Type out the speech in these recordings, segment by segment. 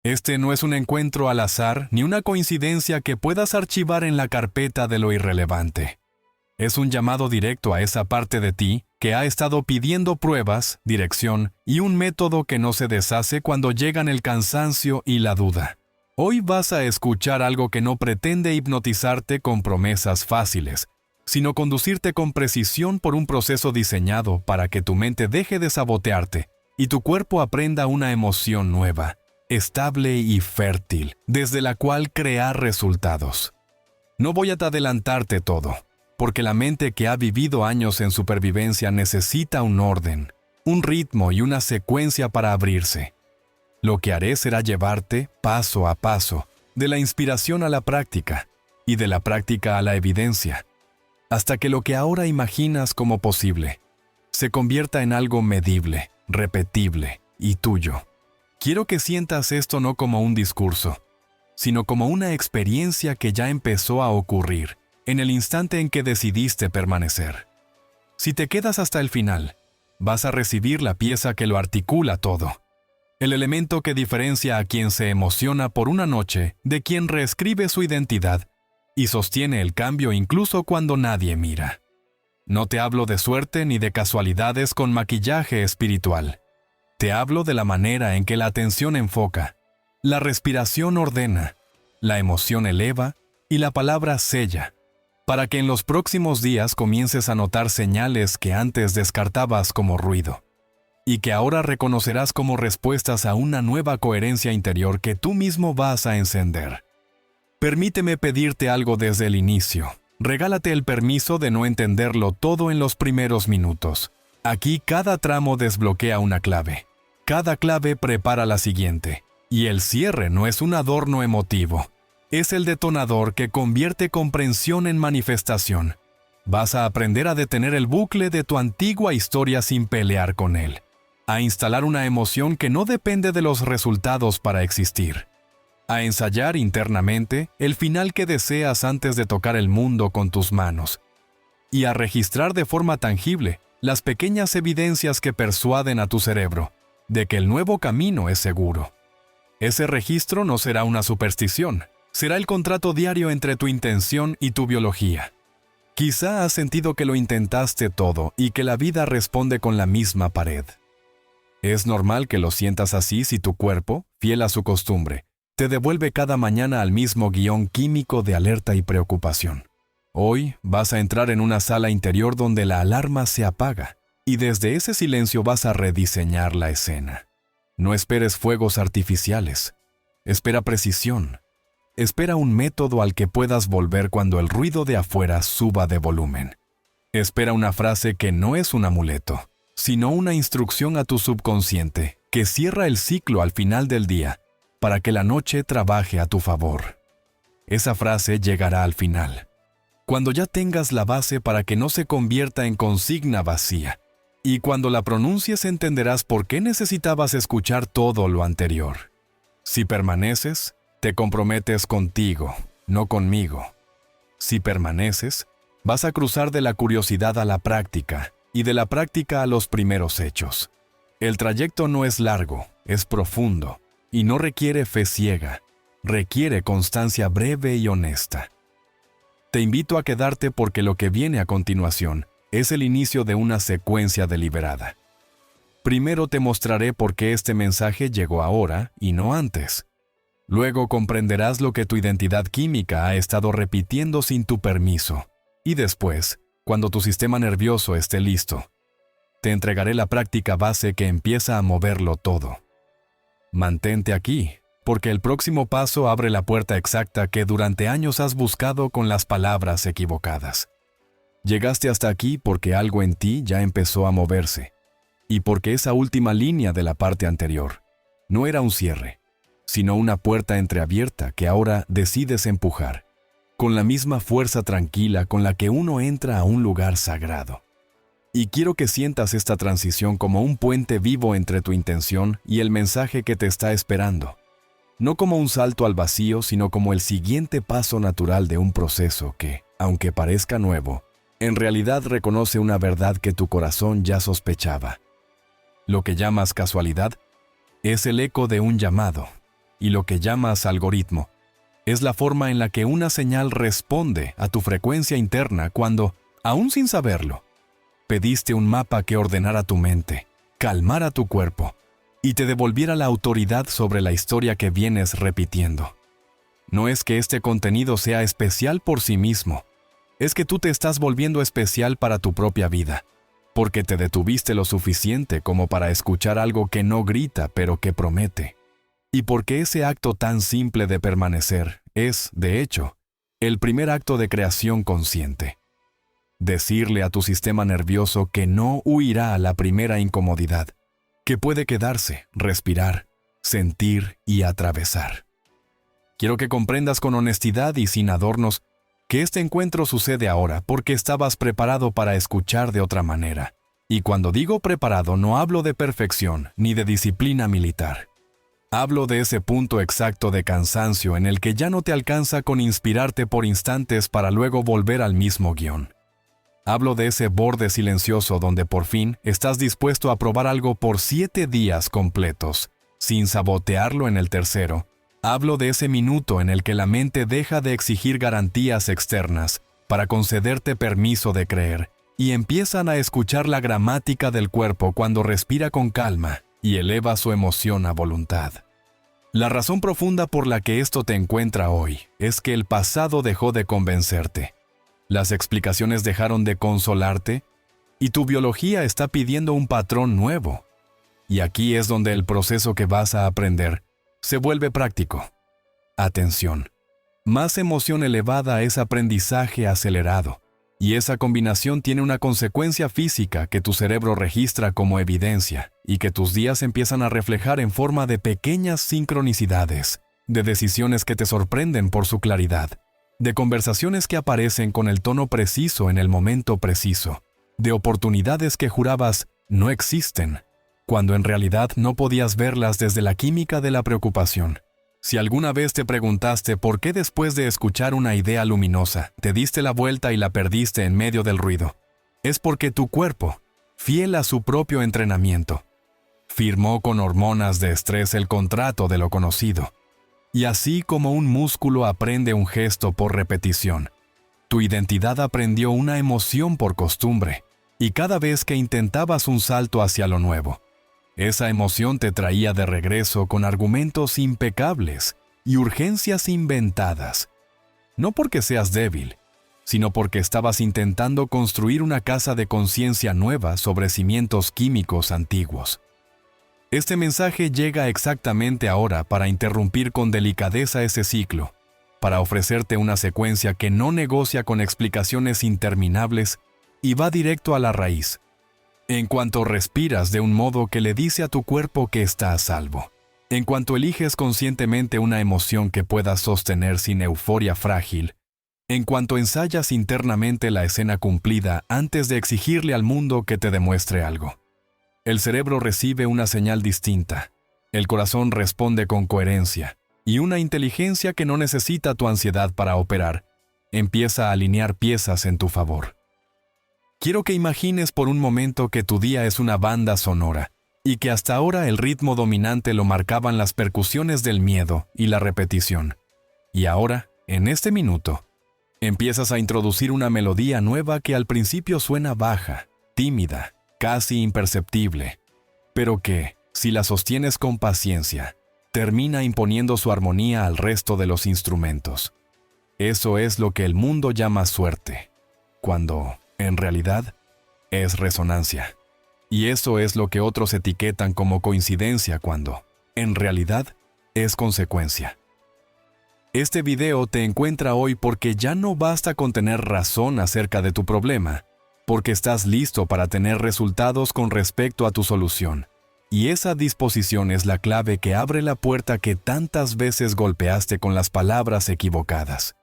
Este no es un encuentro al azar ni una coincidencia que puedas archivar en la carpeta de lo irrelevante. Es un llamado directo a esa parte de ti que ha estado pidiendo pruebas, dirección y un método que no se deshace cuando llegan el cansancio y la duda. Hoy vas a escuchar algo que no pretende hipnotizarte con promesas fáciles, sino conducirte con precisión por un proceso diseñado para que tu mente deje de sabotearte y tu cuerpo aprenda una emoción nueva, estable y fértil, desde la cual crear resultados. No voy a adelantarte todo, porque la mente que ha vivido años en supervivencia necesita un orden, un ritmo y una secuencia para abrirse. Lo que haré será llevarte, paso a paso, de la inspiración a la práctica, y de la práctica a la evidencia, hasta que lo que ahora imaginas como posible se convierta en algo medible, repetible y tuyo. Quiero que sientas esto no como un discurso, sino como una experiencia que ya empezó a ocurrir en el instante en que decidiste permanecer. Si te quedas hasta el final, vas a recibir la pieza que lo articula todo, el elemento que diferencia a quien se emociona por una noche de quien reescribe su identidad y sostiene el cambio incluso cuando nadie mira. No te hablo de suerte ni de casualidades con maquillaje espiritual. Te hablo de la manera en que la atención enfoca, la respiración ordena, la emoción eleva y la palabra sella, para que en los próximos días comiences a notar señales que antes descartabas como ruido, y que ahora reconocerás como respuestas a una nueva coherencia interior que tú mismo vas a encender. Permíteme pedirte algo desde el inicio. Regálate el permiso de no entenderlo todo en los primeros minutos. Aquí cada tramo desbloquea una clave. Cada clave prepara la siguiente. Y el cierre no es un adorno emotivo. Es el detonador que convierte comprensión en manifestación. Vas a aprender a detener el bucle de tu antigua historia sin pelear con él. A instalar una emoción que no depende de los resultados para existir. A ensayar internamente el final que deseas antes de tocar el mundo con tus manos. Y a registrar de forma tangible las pequeñas evidencias que persuaden a tu cerebro de que el nuevo camino es seguro. Ese registro no será una superstición, será el contrato diario entre tu intención y tu biología. Quizá has sentido que lo intentaste todo y que la vida responde con la misma pared. Es normal que lo sientas así si tu cuerpo, fiel a su costumbre, te devuelve cada mañana al mismo guión químico de alerta y preocupación. Hoy vas a entrar en una sala interior donde la alarma se apaga y desde ese silencio vas a rediseñar la escena. No esperes fuegos artificiales. Espera precisión. Espera un método al que puedas volver cuando el ruido de afuera suba de volumen. Espera una frase que no es un amuleto, sino una instrucción a tu subconsciente que cierra el ciclo al final del día para que la noche trabaje a tu favor. Esa frase llegará al final, cuando ya tengas la base para que no se convierta en consigna vacía, y cuando la pronuncies entenderás por qué necesitabas escuchar todo lo anterior. Si permaneces, te comprometes contigo, no conmigo. Si permaneces, vas a cruzar de la curiosidad a la práctica, y de la práctica a los primeros hechos. El trayecto no es largo, es profundo, y no requiere fe ciega, requiere constancia breve y honesta. Te invito a quedarte porque lo que viene a continuación es el inicio de una secuencia deliberada. Primero te mostraré por qué este mensaje llegó ahora y no antes. Luego comprenderás lo que tu identidad química ha estado repitiendo sin tu permiso. Y después, cuando tu sistema nervioso esté listo, te entregaré la práctica base que empieza a moverlo todo. Mantente aquí, porque el próximo paso abre la puerta exacta que durante años has buscado con las palabras equivocadas. Llegaste hasta aquí porque algo en ti ya empezó a moverse, y porque esa última línea de la parte anterior no era un cierre, sino una puerta entreabierta que ahora decides empujar, con la misma fuerza tranquila con la que uno entra a un lugar sagrado. Y quiero que sientas esta transición como un puente vivo entre tu intención y el mensaje que te está esperando. No como un salto al vacío, sino como el siguiente paso natural de un proceso que, aunque parezca nuevo, en realidad reconoce una verdad que tu corazón ya sospechaba. Lo que llamas casualidad es el eco de un llamado, y lo que llamas algoritmo es la forma en la que una señal responde a tu frecuencia interna cuando, aún sin saberlo, pediste un mapa que ordenara tu mente, calmara tu cuerpo y te devolviera la autoridad sobre la historia que vienes repitiendo. No es que este contenido sea especial por sí mismo, es que tú te estás volviendo especial para tu propia vida, porque te detuviste lo suficiente como para escuchar algo que no grita pero que promete. Y porque ese acto tan simple de permanecer es, de hecho, el primer acto de creación consciente. Decirle a tu sistema nervioso que no huirá a la primera incomodidad, que puede quedarse, respirar, sentir y atravesar. Quiero que comprendas con honestidad y sin adornos que este encuentro sucede ahora porque estabas preparado para escuchar de otra manera. Y cuando digo preparado no hablo de perfección ni de disciplina militar. Hablo de ese punto exacto de cansancio en el que ya no te alcanza con inspirarte por instantes para luego volver al mismo guión. Hablo de ese borde silencioso donde por fin estás dispuesto a probar algo por 7 días completos, sin sabotearlo en el tercero. Hablo de ese minuto en el que la mente deja de exigir garantías externas para concederte permiso de creer y empiezan a escuchar la gramática del cuerpo cuando respira con calma y eleva su emoción a voluntad. La razón profunda por la que esto te encuentra hoy es que el pasado dejó de convencerte. Las explicaciones dejaron de consolarte y tu biología está pidiendo un patrón nuevo. Y aquí es donde el proceso que vas a aprender se vuelve práctico. Atención. Más emoción elevada es aprendizaje acelerado, y esa combinación tiene una consecuencia física que tu cerebro registra como evidencia y que tus días empiezan a reflejar en forma de pequeñas sincronicidades, de decisiones que te sorprenden por su claridad, de conversaciones que aparecen con el tono preciso en el momento preciso, de oportunidades que jurabas no existen, cuando en realidad no podías verlas desde la química de la preocupación. Si alguna vez te preguntaste por qué después de escuchar una idea luminosa, te diste la vuelta y la perdiste en medio del ruido, es porque tu cuerpo, fiel a su propio entrenamiento, firmó con hormonas de estrés el contrato de lo conocido. Y así como un músculo aprende un gesto por repetición, tu identidad aprendió una emoción por costumbre, y cada vez que intentabas un salto hacia lo nuevo, esa emoción te traía de regreso con argumentos impecables y urgencias inventadas. No porque seas débil, sino porque estabas intentando construir una casa de conciencia nueva sobre cimientos químicos antiguos. Este mensaje llega exactamente ahora para interrumpir con delicadeza ese ciclo, para ofrecerte una secuencia que no negocia con explicaciones interminables y va directo a la raíz. En cuanto respiras de un modo que le dice a tu cuerpo que está a salvo, en cuanto eliges conscientemente una emoción que puedas sostener sin euforia frágil, en cuanto ensayas internamente la escena cumplida antes de exigirle al mundo que te demuestre algo, el cerebro recibe una señal distinta, el corazón responde con coherencia, y una inteligencia que no necesita tu ansiedad para operar, empieza a alinear piezas en tu favor. Quiero que imagines por un momento que tu día es una banda sonora y que hasta ahora el ritmo dominante lo marcaban las percusiones del miedo y la repetición. Y ahora, en este minuto, empiezas a introducir una melodía nueva que al principio suena baja, tímida, casi imperceptible, pero que, si la sostienes con paciencia, termina imponiendo su armonía al resto de los instrumentos. Eso es lo que el mundo llama suerte, cuando, en realidad, es resonancia. Y eso es lo que otros etiquetan como coincidencia cuando, en realidad, es consecuencia. Este video te encuentra hoy porque ya no basta con tener razón acerca de tu problema, porque estás listo para tener resultados con respecto a tu solución. Y esa disposición es la clave que abre la puerta que tantas veces golpeaste con las palabras equivocadas.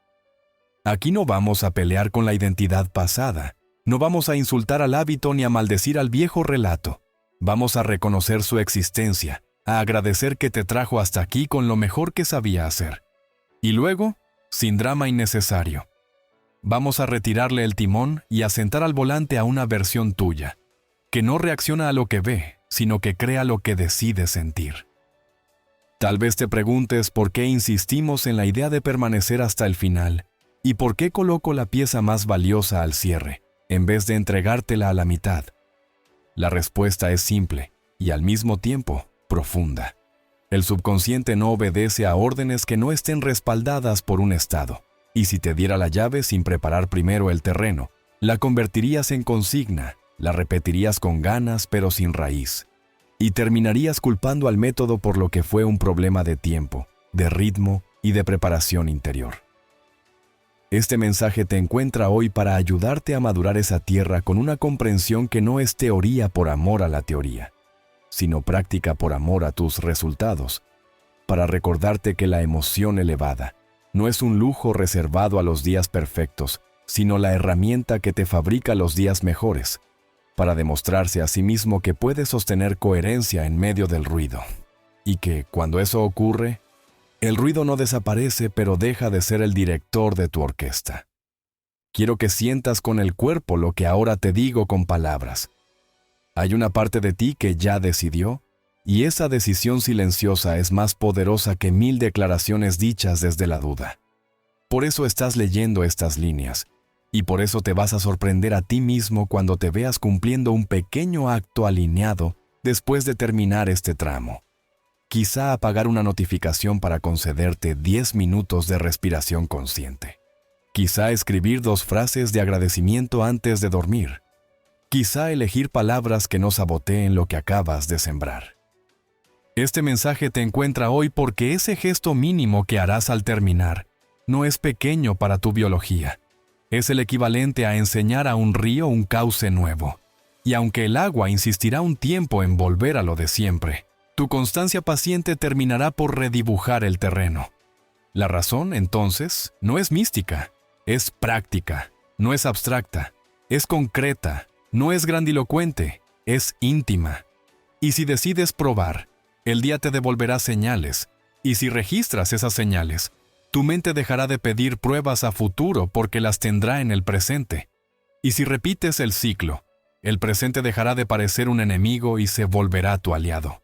Aquí no vamos a pelear con la identidad pasada. No vamos a insultar al hábito ni a maldecir al viejo relato. Vamos a reconocer su existencia, a agradecer que te trajo hasta aquí con lo mejor que sabía hacer. Y luego, sin drama innecesario, vamos a retirarle el timón y a sentar al volante a una versión tuya, que no reacciona a lo que ve, sino que crea lo que decide sentir. Tal vez te preguntes por qué insistimos en la idea de permanecer hasta el final y por qué coloco la pieza más valiosa al cierre, en vez de entregártela a la mitad. La respuesta es simple y al mismo tiempo profunda. El subconsciente no obedece a órdenes que no estén respaldadas por un estado. Y si te diera la llave sin preparar primero el terreno, la convertirías en consigna, la repetirías con ganas pero sin raíz. Y terminarías culpando al método por lo que fue un problema de tiempo, de ritmo y de preparación interior. Este mensaje te encuentra hoy para ayudarte a madurar esa tierra con una comprensión que no es teoría por amor a la teoría, sino práctica por amor a tus resultados, para recordarte que la emoción elevada no es un lujo reservado a los días perfectos, sino la herramienta que te fabrica los días mejores, para demostrarse a sí mismo que puedes sostener coherencia en medio del ruido, y que, cuando eso ocurre, el ruido no desaparece, pero deja de ser el director de tu orquesta. Quiero que sientas con el cuerpo lo que ahora te digo con palabras. Hay una parte de ti que ya decidió, y esa decisión silenciosa es más poderosa que 1000 declaraciones dichas desde la duda. Por eso estás leyendo estas líneas, y por eso te vas a sorprender a ti mismo cuando te veas cumpliendo un pequeño acto alineado después de terminar este tramo. Quizá apagar una notificación para concederte 10 minutos de respiración consciente. Quizá escribir 2 frases de agradecimiento antes de dormir. Quizá elegir palabras que no saboteen lo que acabas de sembrar. Este mensaje te encuentra hoy porque ese gesto mínimo que harás al terminar no es pequeño para tu biología. Es el equivalente a enseñar a un río un cauce nuevo. Y aunque el agua insistirá un tiempo en volver a lo de siempre, tu constancia paciente terminará por redibujar el terreno. La razón, entonces, no es mística, es práctica, no es abstracta, es concreta, no es grandilocuente, es íntima. Y si decides probar, el día te devolverá señales, y si registras esas señales, tu mente dejará de pedir pruebas a futuro porque las tendrá en el presente. Y si repites el ciclo, el presente dejará de parecer un enemigo y se volverá tu aliado.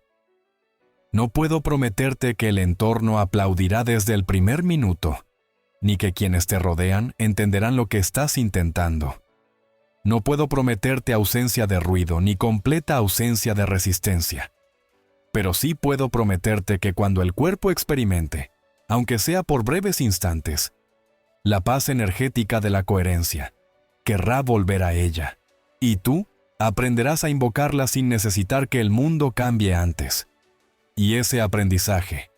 No puedo prometerte que el entorno aplaudirá desde el primer minuto, ni que quienes te rodean entenderán lo que estás intentando. No puedo prometerte ausencia de ruido ni completa ausencia de resistencia. Pero sí puedo prometerte que cuando el cuerpo experimente, aunque sea por breves instantes, la paz energética de la coherencia, querrá volver a ella, y tú aprenderás a invocarla sin necesitar que el mundo cambie antes. Y ese aprendizaje,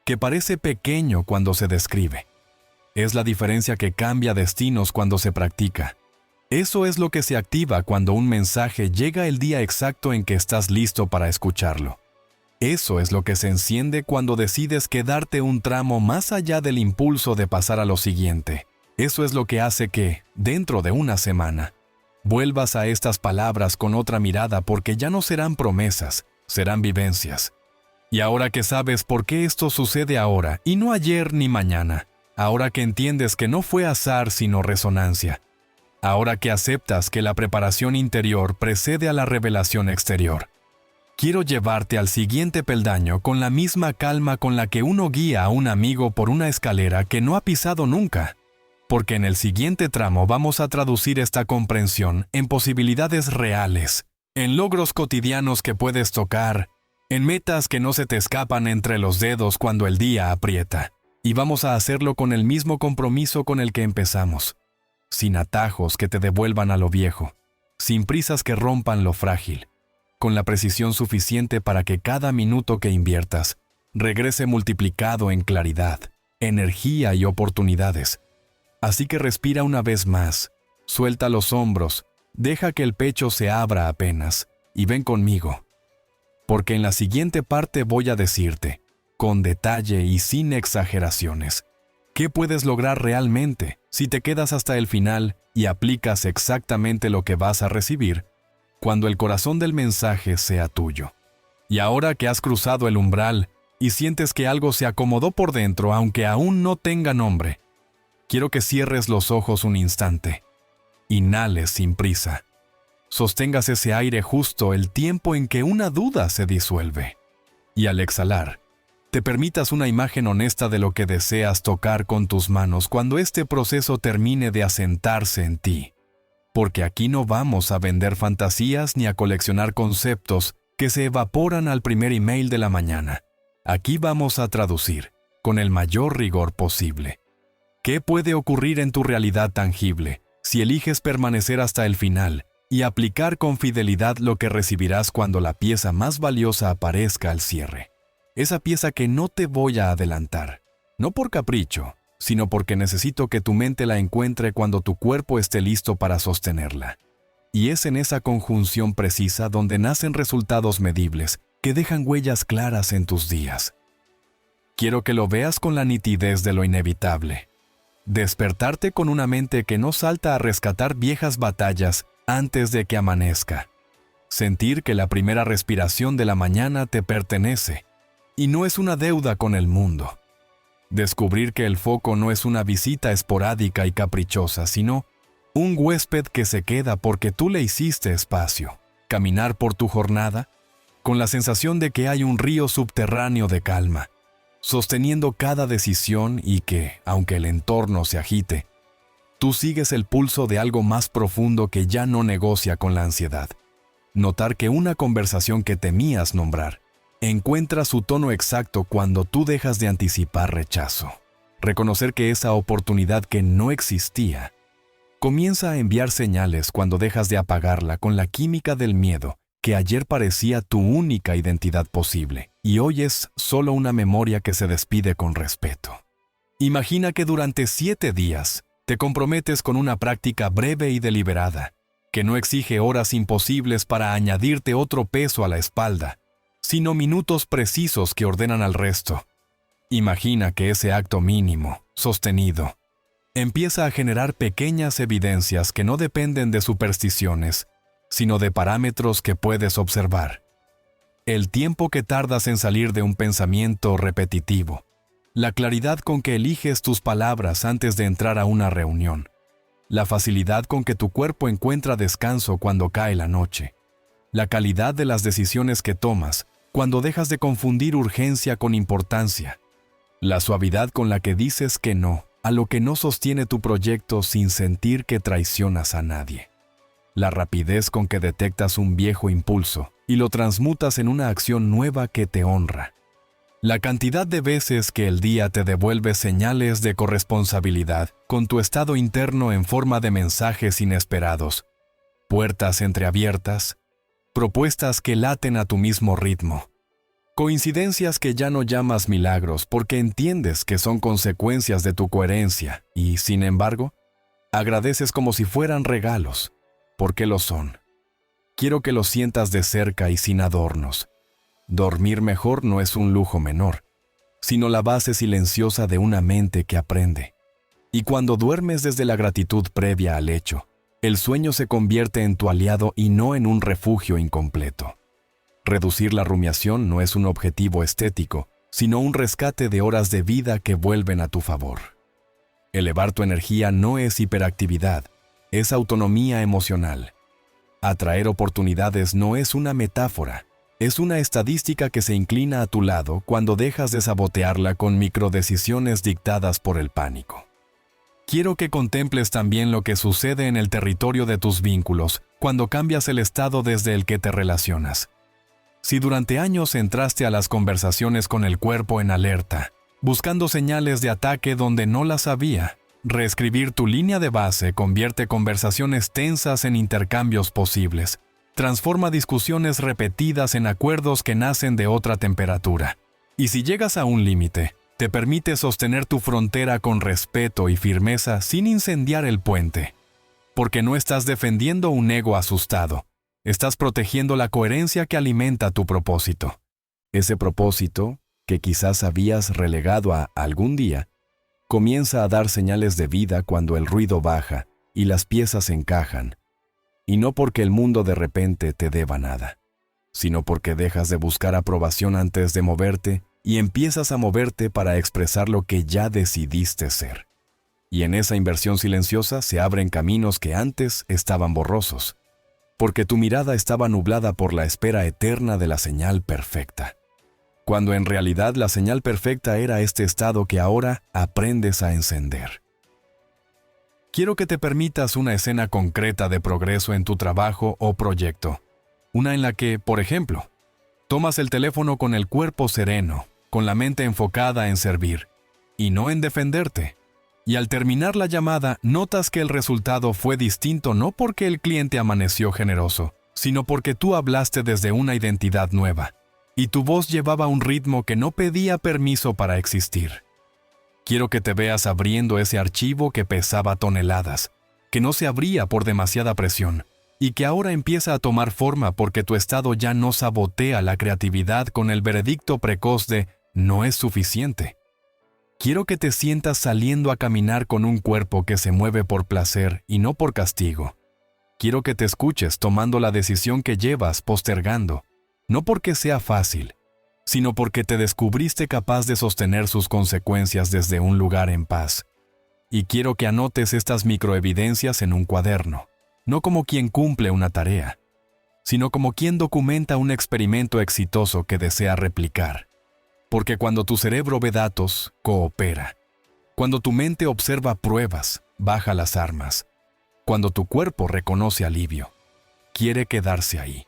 que parece pequeño cuando se describe, es la diferencia que cambia destinos cuando se practica. Eso es lo que se activa cuando un mensaje llega el día exacto en que estás listo para escucharlo. Eso es lo que se enciende cuando decides quedarte un tramo más allá del impulso de pasar a lo siguiente. Eso es lo que hace que, dentro de una semana, vuelvas a estas palabras con otra mirada porque ya no serán promesas, serán vivencias. Y ahora que sabes por qué esto sucede ahora y no ayer ni mañana, ahora que entiendes que no fue azar sino resonancia, ahora que aceptas que la preparación interior precede a la revelación exterior, quiero llevarte al siguiente peldaño con la misma calma con la que uno guía a un amigo por una escalera que no ha pisado nunca, porque en el siguiente tramo vamos a traducir esta comprensión en posibilidades reales, en logros cotidianos que puedes tocar, en metas que no se te escapan entre los dedos cuando el día aprieta, y vamos a hacerlo con el mismo compromiso con el que empezamos, sin atajos que te devuelvan a lo viejo, sin prisas que rompan lo frágil, con la precisión suficiente para que cada minuto que inviertas regrese multiplicado en claridad, energía y oportunidades. Así que respira una vez más, suelta los hombros, deja que el pecho se abra apenas, y ven conmigo. Porque en la siguiente parte voy a decirte, con detalle y sin exageraciones, qué puedes lograr realmente si te quedas hasta el final y aplicas exactamente lo que vas a recibir cuando el corazón del mensaje sea tuyo. Y ahora que has cruzado el umbral y sientes que algo se acomodó por dentro aunque aún no tenga nombre, quiero que cierres los ojos un instante. Inhales sin prisa. Sostengas ese aire justo el tiempo en que una duda se disuelve. Y al exhalar, te permitas una imagen honesta de lo que deseas tocar con tus manos cuando este proceso termine de asentarse en ti. Porque aquí no vamos a vender fantasías ni a coleccionar conceptos que se evaporan al primer email de la mañana. Aquí vamos a traducir, con el mayor rigor posible, ¿qué puede ocurrir en tu realidad tangible si eliges permanecer hasta el final y aplicar con fidelidad lo que recibirás cuando la pieza más valiosa aparezca al cierre? Esa pieza que no te voy a adelantar, no por capricho, sino porque necesito que tu mente la encuentre cuando tu cuerpo esté listo para sostenerla. Y es en esa conjunción precisa donde nacen resultados medibles que dejan huellas claras en tus días. Quiero que lo veas con la nitidez de lo inevitable. Despertarte con una mente que no salta a rescatar viejas batallas antes de que amanezca. Sentir que la primera respiración de la mañana te pertenece y no es una deuda con el mundo. Descubrir que el foco no es una visita esporádica y caprichosa, sino un huésped que se queda porque tú le hiciste espacio. Caminar por tu jornada con la sensación de que hay un río subterráneo de calma, sosteniendo cada decisión y que, aunque el entorno se agite, tú sigues el pulso de algo más profundo que ya no negocia con la ansiedad. Notar que una conversación que temías nombrar encuentra su tono exacto cuando tú dejas de anticipar rechazo. Reconocer que esa oportunidad que no existía comienza a enviar señales cuando dejas de apagarla con la química del miedo que ayer parecía tu única identidad posible y hoy es solo una memoria que se despide con respeto. Imagina que durante 7 días te comprometes con una práctica breve y deliberada, que no exige horas imposibles para añadirte otro peso a la espalda, sino minutos precisos que ordenan al resto. Imagina que ese acto mínimo, sostenido, empieza a generar pequeñas evidencias que no dependen de supersticiones, sino de parámetros que puedes observar. El tiempo que tardas en salir de un pensamiento repetitivo, la claridad con que eliges tus palabras antes de entrar a una reunión, la facilidad con que tu cuerpo encuentra descanso cuando cae la noche, la calidad de las decisiones que tomas cuando dejas de confundir urgencia con importancia, la suavidad con la que dices que no a lo que no sostiene tu proyecto sin sentir que traicionas a nadie, la rapidez con que detectas un viejo impulso y lo transmutas en una acción nueva que te honra, la cantidad de veces que el día te devuelve señales de corresponsabilidad con tu estado interno en forma de mensajes inesperados, puertas entreabiertas, propuestas que laten a tu mismo ritmo, coincidencias que ya no llamas milagros porque entiendes que son consecuencias de tu coherencia y, sin embargo, agradeces como si fueran regalos, porque lo son. Quiero que lo sientas de cerca y sin adornos. Dormir mejor no es un lujo menor, sino la base silenciosa de una mente que aprende. Y cuando duermes desde la gratitud previa al hecho, el sueño se convierte en tu aliado y no en un refugio incompleto. Reducir la rumiación no es un objetivo estético, sino un rescate de horas de vida que vuelven a tu favor. Elevar tu energía no es hiperactividad, es autonomía emocional. Atraer oportunidades no es una metáfora, es una estadística que se inclina a tu lado cuando dejas de sabotearla con microdecisiones dictadas por el pánico. Quiero que contemples también lo que sucede en el territorio de tus vínculos cuando cambias el estado desde el que te relacionas. Si durante años entraste a las conversaciones con el cuerpo en alerta, buscando señales de ataque donde no las había, reescribir tu línea de base convierte conversaciones tensas en intercambios posibles, transforma discusiones repetidas en acuerdos que nacen de otra temperatura. Y si llegas a un límite, te permite sostener tu frontera con respeto y firmeza sin incendiar el puente. Porque no estás defendiendo un ego asustado, estás protegiendo la coherencia que alimenta tu propósito. Ese propósito, que quizás habías relegado a algún día, comienza a dar señales de vida cuando el ruido baja y las piezas encajan. Y no porque el mundo de repente te deba nada, sino porque dejas de buscar aprobación antes de moverte y empiezas a moverte para expresar lo que ya decidiste ser. Y en esa inversión silenciosa se abren caminos que antes estaban borrosos, porque tu mirada estaba nublada por la espera eterna de la señal perfecta. cuando en realidad la señal perfecta era este estado que ahora aprendes a encender. Quiero que te permitas una escena concreta de progreso en tu trabajo o proyecto. Una en la que, por ejemplo, tomas el teléfono con el cuerpo sereno, con la mente enfocada en servir, y no en defenderte. Y al terminar la llamada, notas que el resultado fue distinto no porque el cliente amaneció generoso, sino porque tú hablaste desde una identidad nueva, y tu voz llevaba un ritmo que no pedía permiso para existir. Quiero que te veas abriendo ese archivo que pesaba toneladas, que no se abría por demasiada presión, y que ahora empieza a tomar forma porque tu estado ya no sabotea la creatividad con el veredicto precoz de «no es suficiente». Quiero que te sientas saliendo a caminar con un cuerpo que se mueve por placer y no por castigo. Quiero que te escuches tomando la decisión que llevas postergando, no porque sea fácil, sino porque te descubriste capaz de sostener sus consecuencias desde un lugar en paz. Y quiero que anotes estas microevidencias en un cuaderno, no como quien cumple una tarea, sino como quien documenta un experimento exitoso que desea replicar. Porque cuando tu cerebro ve datos, coopera. Cuando tu mente observa pruebas, baja las armas. Cuando tu cuerpo reconoce alivio, quiere quedarse ahí.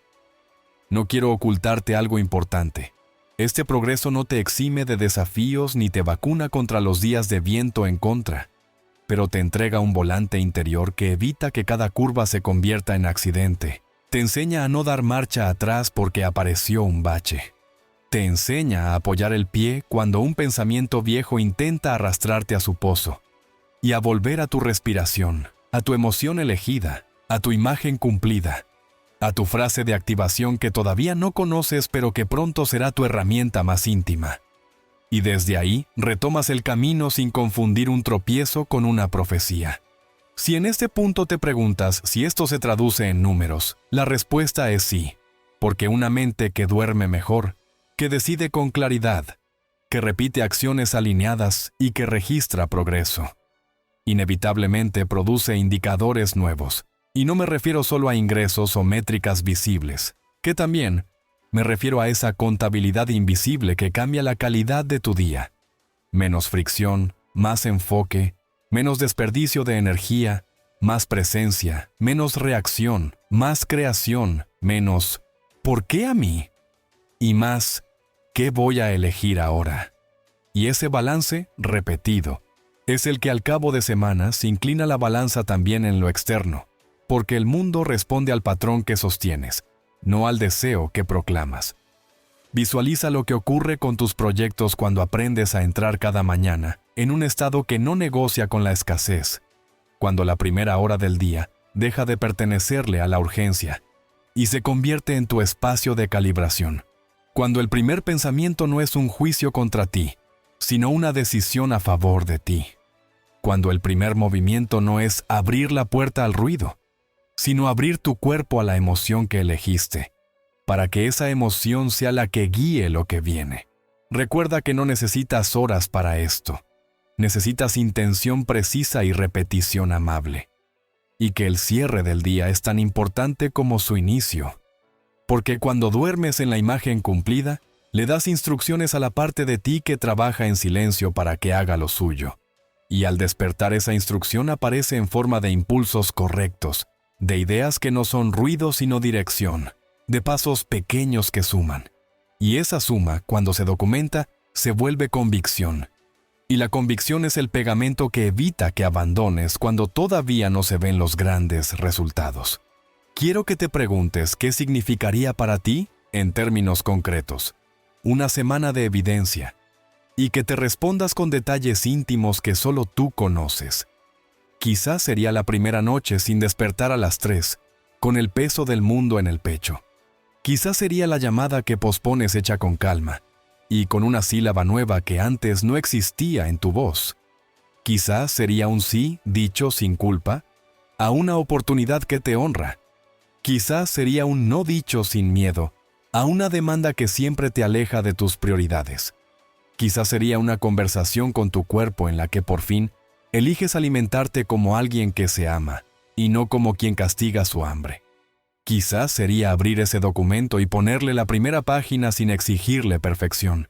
No quiero ocultarte algo importante. Este progreso no te exime de desafíos ni te vacuna contra los días de viento en contra, pero te entrega un volante interior que evita que cada curva se convierta en accidente. Te enseña a no dar marcha atrás porque apareció un bache. Te enseña a apoyar el pie cuando un pensamiento viejo intenta arrastrarte a su pozo, y a volver a tu respiración, a tu emoción elegida, a tu imagen cumplida, a tu frase de activación que todavía no conoces pero que pronto será tu herramienta más íntima. Y desde ahí retomas el camino sin confundir un tropiezo con una profecía. Si en este punto te preguntas si esto se traduce en números, la respuesta es sí, porque una mente que duerme mejor, que decide con claridad, que repite acciones alineadas y que registra progreso, inevitablemente produce indicadores nuevos. Y no me refiero solo a ingresos o métricas visibles, que también me refiero a esa contabilidad invisible que cambia la calidad de tu día. Menos fricción, más enfoque, menos desperdicio de energía, más presencia, menos reacción, más creación, menos ¿por qué a mí? Y más ¿qué voy a elegir ahora? Y ese balance repetido es el que al cabo de semanas inclina la balanza también en lo externo, porque el mundo responde al patrón que sostienes, no al deseo que proclamas. Visualiza lo que ocurre con tus proyectos cuando aprendes a entrar cada mañana en un estado que no negocia con la escasez, cuando la primera hora del día deja de pertenecerle a la urgencia y se convierte en tu espacio de calibración, cuando el primer pensamiento no es un juicio contra ti, sino una decisión a favor de ti, cuando el primer movimiento no es abrir la puerta al ruido, sino abrir tu cuerpo a la emoción que elegiste, para que esa emoción sea la que guíe lo que viene. Recuerda que no necesitas horas para esto. Necesitas intención precisa y repetición amable. Y que el cierre del día es tan importante como su inicio. Porque cuando duermes en la imagen cumplida, le das instrucciones a la parte de ti que trabaja en silencio para que haga lo suyo. Y al despertar esa instrucción aparece en forma de impulsos correctos, de ideas que no son ruido sino dirección, de pasos pequeños que suman. Y esa suma, cuando se documenta, se vuelve convicción. Y la convicción es el pegamento que evita que abandones cuando todavía no se ven los grandes resultados. Quiero que te preguntes qué significaría para ti, en términos concretos, una semana de evidencia, y que te respondas con detalles íntimos que solo tú conoces. Quizás sería la primera noche sin despertar a las 3, con el peso del mundo en el pecho. Quizás sería la llamada que pospones hecha con calma, y con una sílaba nueva que antes no existía en tu voz. Quizás sería un sí dicho sin culpa a una oportunidad que te honra. Quizás sería un no dicho sin miedo a una demanda que siempre te aleja de tus prioridades. Quizás sería una conversación con tu cuerpo en la que por fin eliges alimentarte como alguien que se ama y no como quien castiga su hambre. Quizás sería abrir ese documento y ponerle la primera página sin exigirle perfección.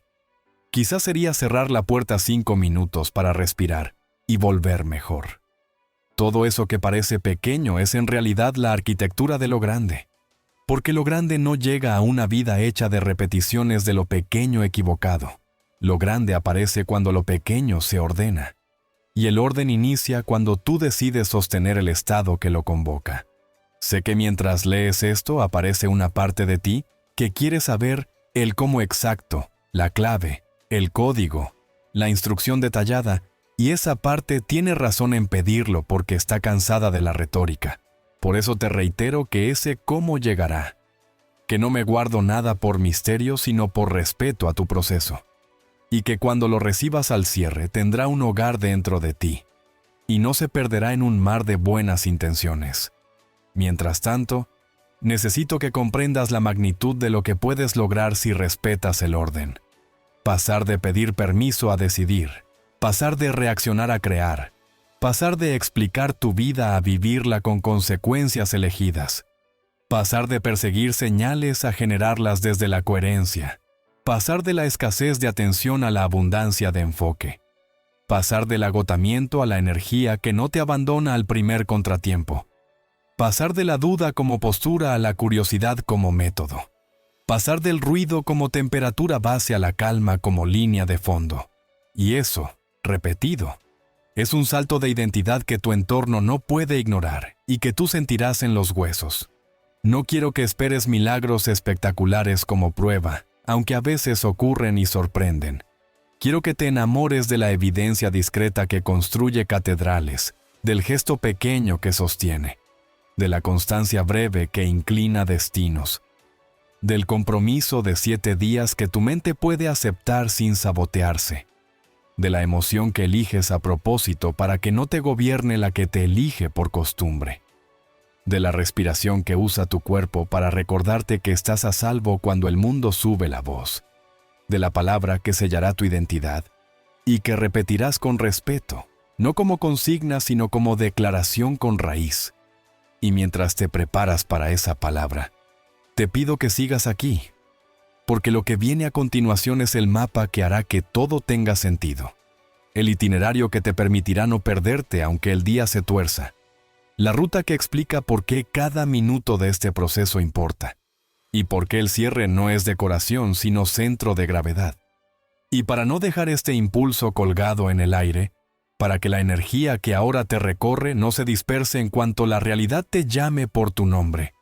Quizás sería cerrar la puerta 5 minutos para respirar y volver mejor. Todo eso que parece pequeño es en realidad la arquitectura de lo grande. Porque lo grande no llega a una vida hecha de repeticiones de lo pequeño equivocado. Lo grande aparece cuando lo pequeño se ordena. Y el orden inicia cuando tú decides sostener el estado que lo convoca. Sé que mientras lees esto aparece una parte de ti que quiere saber el cómo exacto, la clave, el código, la instrucción detallada, y esa parte tiene razón en pedirlo porque está cansada de la retórica. Por eso te reitero que ese cómo llegará. Que no me guardo nada por misterio sino por respeto a tu proceso. Y que cuando lo recibas al cierre tendrá un hogar dentro de ti. Y no se perderá en un mar de buenas intenciones. Mientras tanto, necesito que comprendas la magnitud de lo que puedes lograr si respetas el orden. Pasar de pedir permiso a decidir. Pasar de reaccionar a crear. Pasar de explicar tu vida a vivirla con consecuencias elegidas. Pasar de perseguir señales a generarlas desde la coherencia. Pasar de la escasez de atención a la abundancia de enfoque. Pasar del agotamiento a la energía que no te abandona al primer contratiempo. Pasar de la duda como postura a la curiosidad como método. Pasar del ruido como temperatura base a la calma como línea de fondo. Y eso, repetido, es un salto de identidad que tu entorno no puede ignorar y que tú sentirás en los huesos. No quiero que esperes milagros espectaculares como prueba, aunque a veces ocurren y sorprenden. Quiero que te enamores de la evidencia discreta que construye catedrales, del gesto pequeño que sostiene, de la constancia breve que inclina destinos, del compromiso de 7 días que tu mente puede aceptar sin sabotearse, de la emoción que eliges a propósito para que no te gobierne la que te elige por costumbre, de la respiración que usa tu cuerpo para recordarte que estás a salvo cuando el mundo sube la voz, de la palabra que sellará tu identidad y que repetirás con respeto, no como consigna sino como declaración con raíz. Y mientras te preparas para esa palabra, te pido que sigas aquí, porque lo que viene a continuación es el mapa que hará que todo tenga sentido, el itinerario que te permitirá no perderte aunque el día se tuerza, la ruta que explica por qué cada minuto de este proceso importa, y por qué el cierre no es decoración sino centro de gravedad. Y para no dejar este impulso colgado en el aire, para que la energía que ahora te recorre no se disperse en cuanto la realidad te llame por tu nombre,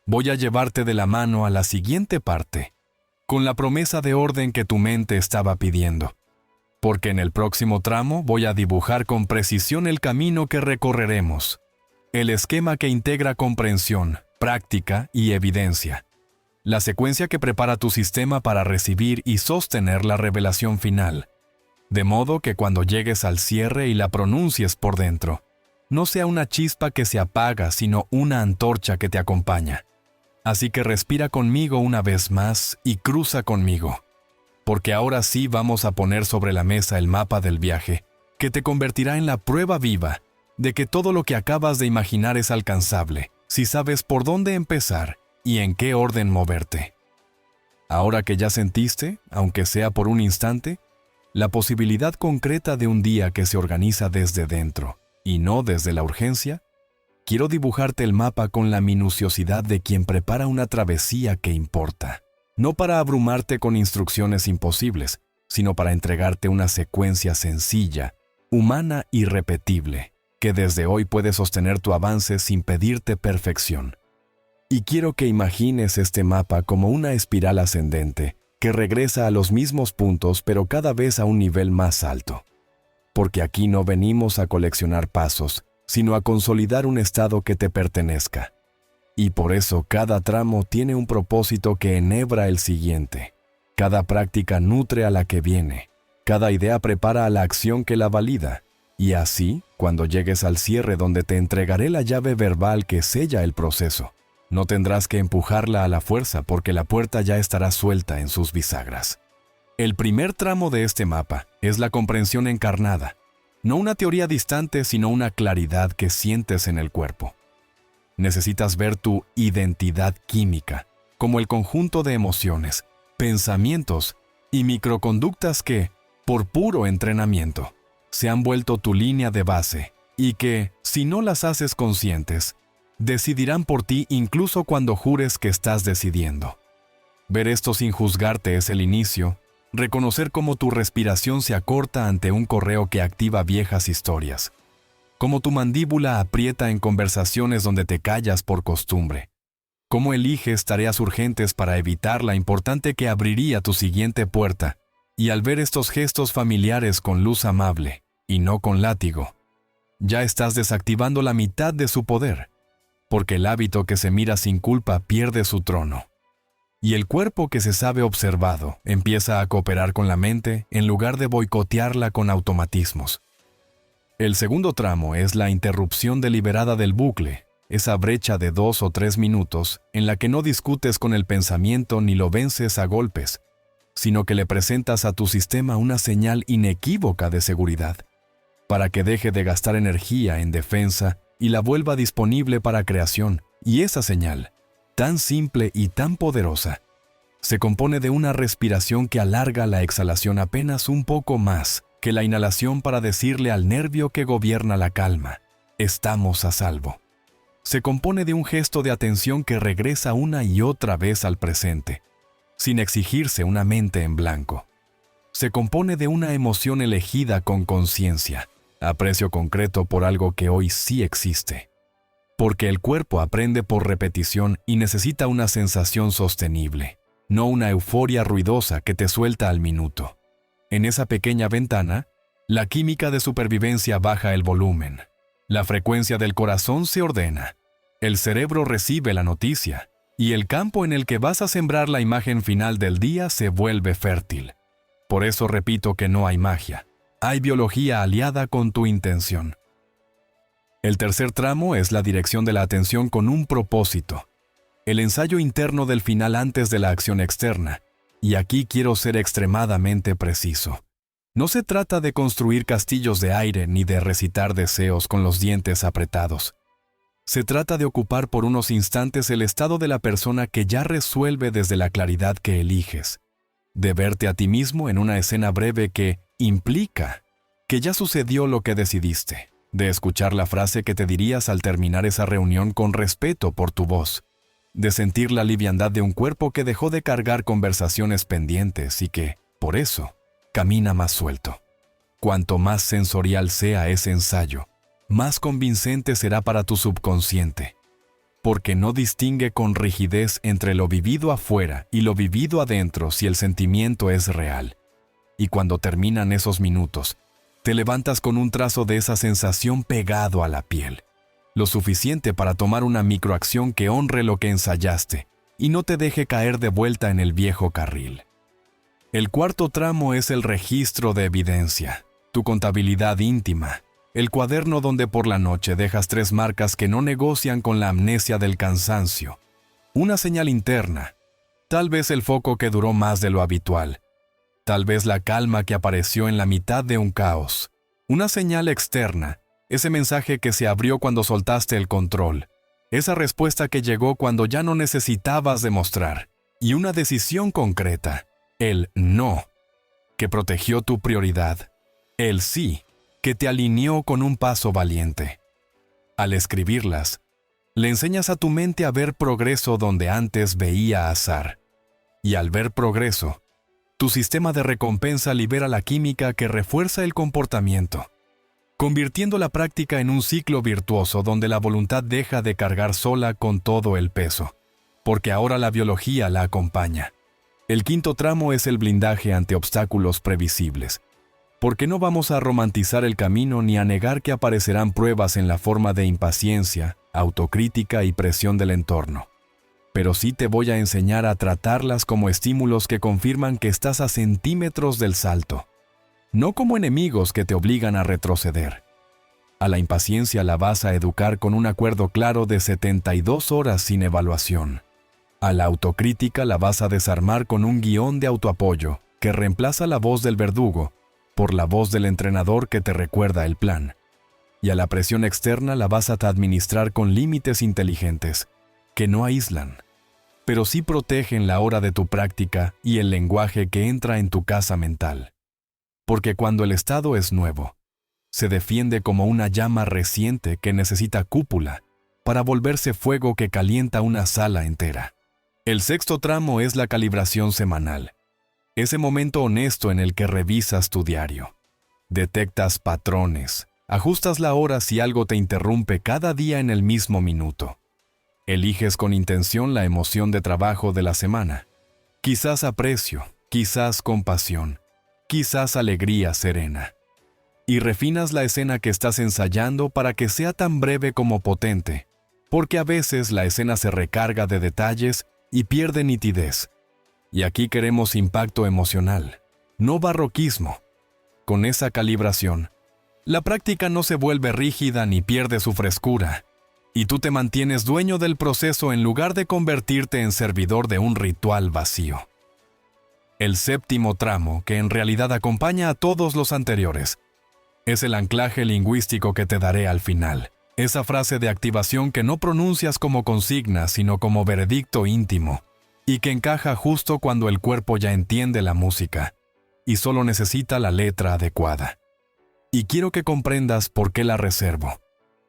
voy a llevarte de la mano a la siguiente parte, con la promesa de orden que tu mente estaba pidiendo. Porque en el próximo tramo voy a dibujar con precisión el camino que recorreremos, el esquema que integra comprensión, práctica y evidencia, la secuencia que prepara tu sistema para recibir y sostener la revelación final, de modo que cuando llegues al cierre y la pronuncies por dentro, no sea una chispa que se apaga, sino una antorcha que te acompaña. Así que respira conmigo una vez más y cruza conmigo, porque ahora sí vamos a poner sobre la mesa el mapa del viaje, que te convertirá en la prueba viva de que todo lo que acabas de imaginar es alcanzable, si sabes por dónde empezar y en qué orden moverte. Ahora que ya sentiste, aunque sea por un instante, la posibilidad concreta de un día que se organiza desde dentro, y no desde la urgencia, quiero dibujarte el mapa con la minuciosidad de quien prepara una travesía que importa, no para abrumarte con instrucciones imposibles, sino para entregarte una secuencia sencilla, humana y repetible, que desde hoy puede sostener tu avance sin pedirte perfección. Y quiero que imagines este mapa como una espiral ascendente, que regresa a los mismos puntos pero cada vez a un nivel más alto. Porque aquí no venimos a coleccionar pasos, sino a consolidar un estado que te pertenezca. Y por eso cada tramo tiene un propósito que enhebra el siguiente. Cada práctica nutre a la que viene. Cada idea prepara a la acción que la valida. Y así, cuando llegues al cierre donde te entregaré la llave verbal que sella el proceso, no tendrás que empujarla a la fuerza porque la puerta ya estará suelta en sus bisagras. El primer tramo de este mapa es la comprensión encarnada, no una teoría distante sino una claridad que sientes en el cuerpo. Necesitas ver tu identidad química, como el conjunto de emociones, pensamientos y microconductas que, por puro entrenamiento, se han vuelto tu línea de base y que, si no las haces conscientes, decidirán por ti incluso cuando jures que estás decidiendo. Ver esto sin juzgarte es el inicio, reconocer cómo tu respiración se acorta ante un correo que activa viejas historias, cómo tu mandíbula aprieta en conversaciones donde te callas por costumbre, cómo eliges tareas urgentes para evitar la importante que abriría tu siguiente puerta, y al ver estos gestos familiares con luz amable, y no con látigo, ya estás desactivando la mitad de su poder, porque el hábito que se mira sin culpa pierde su trono. Y el cuerpo que se sabe observado empieza a cooperar con la mente en lugar de boicotearla con automatismos. El segundo tramo es la interrupción deliberada del bucle, esa brecha de 2 o 3 minutos en la que no discutes con el pensamiento ni lo vences a golpes, sino que le presentas a tu sistema una señal inequívoca de seguridad, para que deje de gastar energía en defensa y la vuelva disponible para creación. Y esa señal, tan simple y tan poderosa, se compone de una respiración que alarga la exhalación apenas un poco más que la inhalación para decirle al nervio que gobierna la calma, estamos a salvo. Se compone de un gesto de atención que regresa una y otra vez al presente, sin exigirse una mente en blanco. Se compone de una emoción elegida con conciencia, aprecio concreto por algo que hoy sí existe. Porque el cuerpo aprende por repetición y necesita una sensación sostenible, no una euforia ruidosa que te suelta al minuto. En esa pequeña ventana, la química de supervivencia baja el volumen, la frecuencia del corazón se ordena, el cerebro recibe la noticia, y el campo en el que vas a sembrar la imagen final del día se vuelve fértil. Por eso repito que no hay magia, hay biología aliada con tu intención. El tercer tramo es la dirección de la atención con un propósito, el ensayo interno del final antes de la acción externa, y aquí quiero ser extremadamente preciso. No se trata de construir castillos de aire ni de recitar deseos con los dientes apretados. Se trata de ocupar por unos instantes el estado de la persona que ya resuelve desde la claridad que eliges, de verte a ti mismo en una escena breve que implica que ya sucedió lo que decidiste, de escuchar la frase que te dirías al terminar esa reunión con respeto por tu voz, de sentir la liviandad de un cuerpo que dejó de cargar conversaciones pendientes y que, por eso, camina más suelto. Cuanto más sensorial sea ese ensayo, más convincente será para tu subconsciente, porque no distingue con rigidez entre lo vivido afuera y lo vivido adentro si el sentimiento es real. Y cuando terminan esos minutos, te levantas con un trazo de esa sensación pegado a la piel, lo suficiente para tomar una microacción que honre lo que ensayaste y no te deje caer de vuelta en el viejo carril. El cuarto tramo es el registro de evidencia, tu contabilidad íntima, el cuaderno donde por la noche dejas 3 marcas que no negocian con la amnesia del cansancio, una señal interna, tal vez el foco que duró más de lo habitual, tal vez la calma que apareció en la mitad de un caos, una señal externa, ese mensaje que se abrió cuando soltaste el control, esa respuesta que llegó cuando ya no necesitabas demostrar, y una decisión concreta, el no, que protegió tu prioridad, el sí, que te alineó con un paso valiente. Al escribirlas, le enseñas a tu mente a ver progreso donde antes veía azar. Y al ver progreso, tu sistema de recompensa libera la química que refuerza el comportamiento, convirtiendo la práctica en un ciclo virtuoso donde la voluntad deja de cargar sola con todo el peso, porque ahora la biología la acompaña. El quinto tramo es el blindaje ante obstáculos previsibles, porque no vamos a romantizar el camino ni a negar que aparecerán pruebas en la forma de impaciencia, autocrítica y presión del entorno. Pero sí te voy a enseñar a tratarlas como estímulos que confirman que estás a centímetros del salto, no como enemigos que te obligan a retroceder. A la impaciencia la vas a educar con un acuerdo claro de 72 horas sin evaluación. A la autocrítica la vas a desarmar con un guión de autoapoyo que reemplaza la voz del verdugo por la voz del entrenador que te recuerda el plan. y a la presión externa la vas a administrar con límites inteligentes, que no aíslan, pero sí protegen la hora de tu práctica y el lenguaje que entra en tu casa mental. Porque cuando el estado es nuevo, se defiende como una llama reciente que necesita cúpula para volverse fuego que calienta una sala entera. El sexto tramo es la calibración semanal, ese momento honesto en el que revisas tu diario. Detectas patrones, ajustas la hora si algo te interrumpe cada día en el mismo minuto. Eliges con intención la emoción de trabajo de la semana. Quizás aprecio, quizás compasión, quizás alegría serena. Y refinas la escena que estás ensayando para que sea tan breve como potente, porque a veces la escena se recarga de detalles y pierde nitidez. Y aquí queremos impacto emocional, no barroquismo. Con esa calibración, la práctica no se vuelve rígida ni pierde su frescura, y tú te mantienes dueño del proceso en lugar de convertirte en servidor de un ritual vacío. El séptimo tramo, que en realidad acompaña a todos los anteriores, es el anclaje lingüístico que te daré al final. Esa frase de activación que no pronuncias como consigna, sino como veredicto íntimo, y que encaja justo cuando el cuerpo ya entiende la música, y solo necesita la letra adecuada. Y quiero que comprendas por qué la reservo.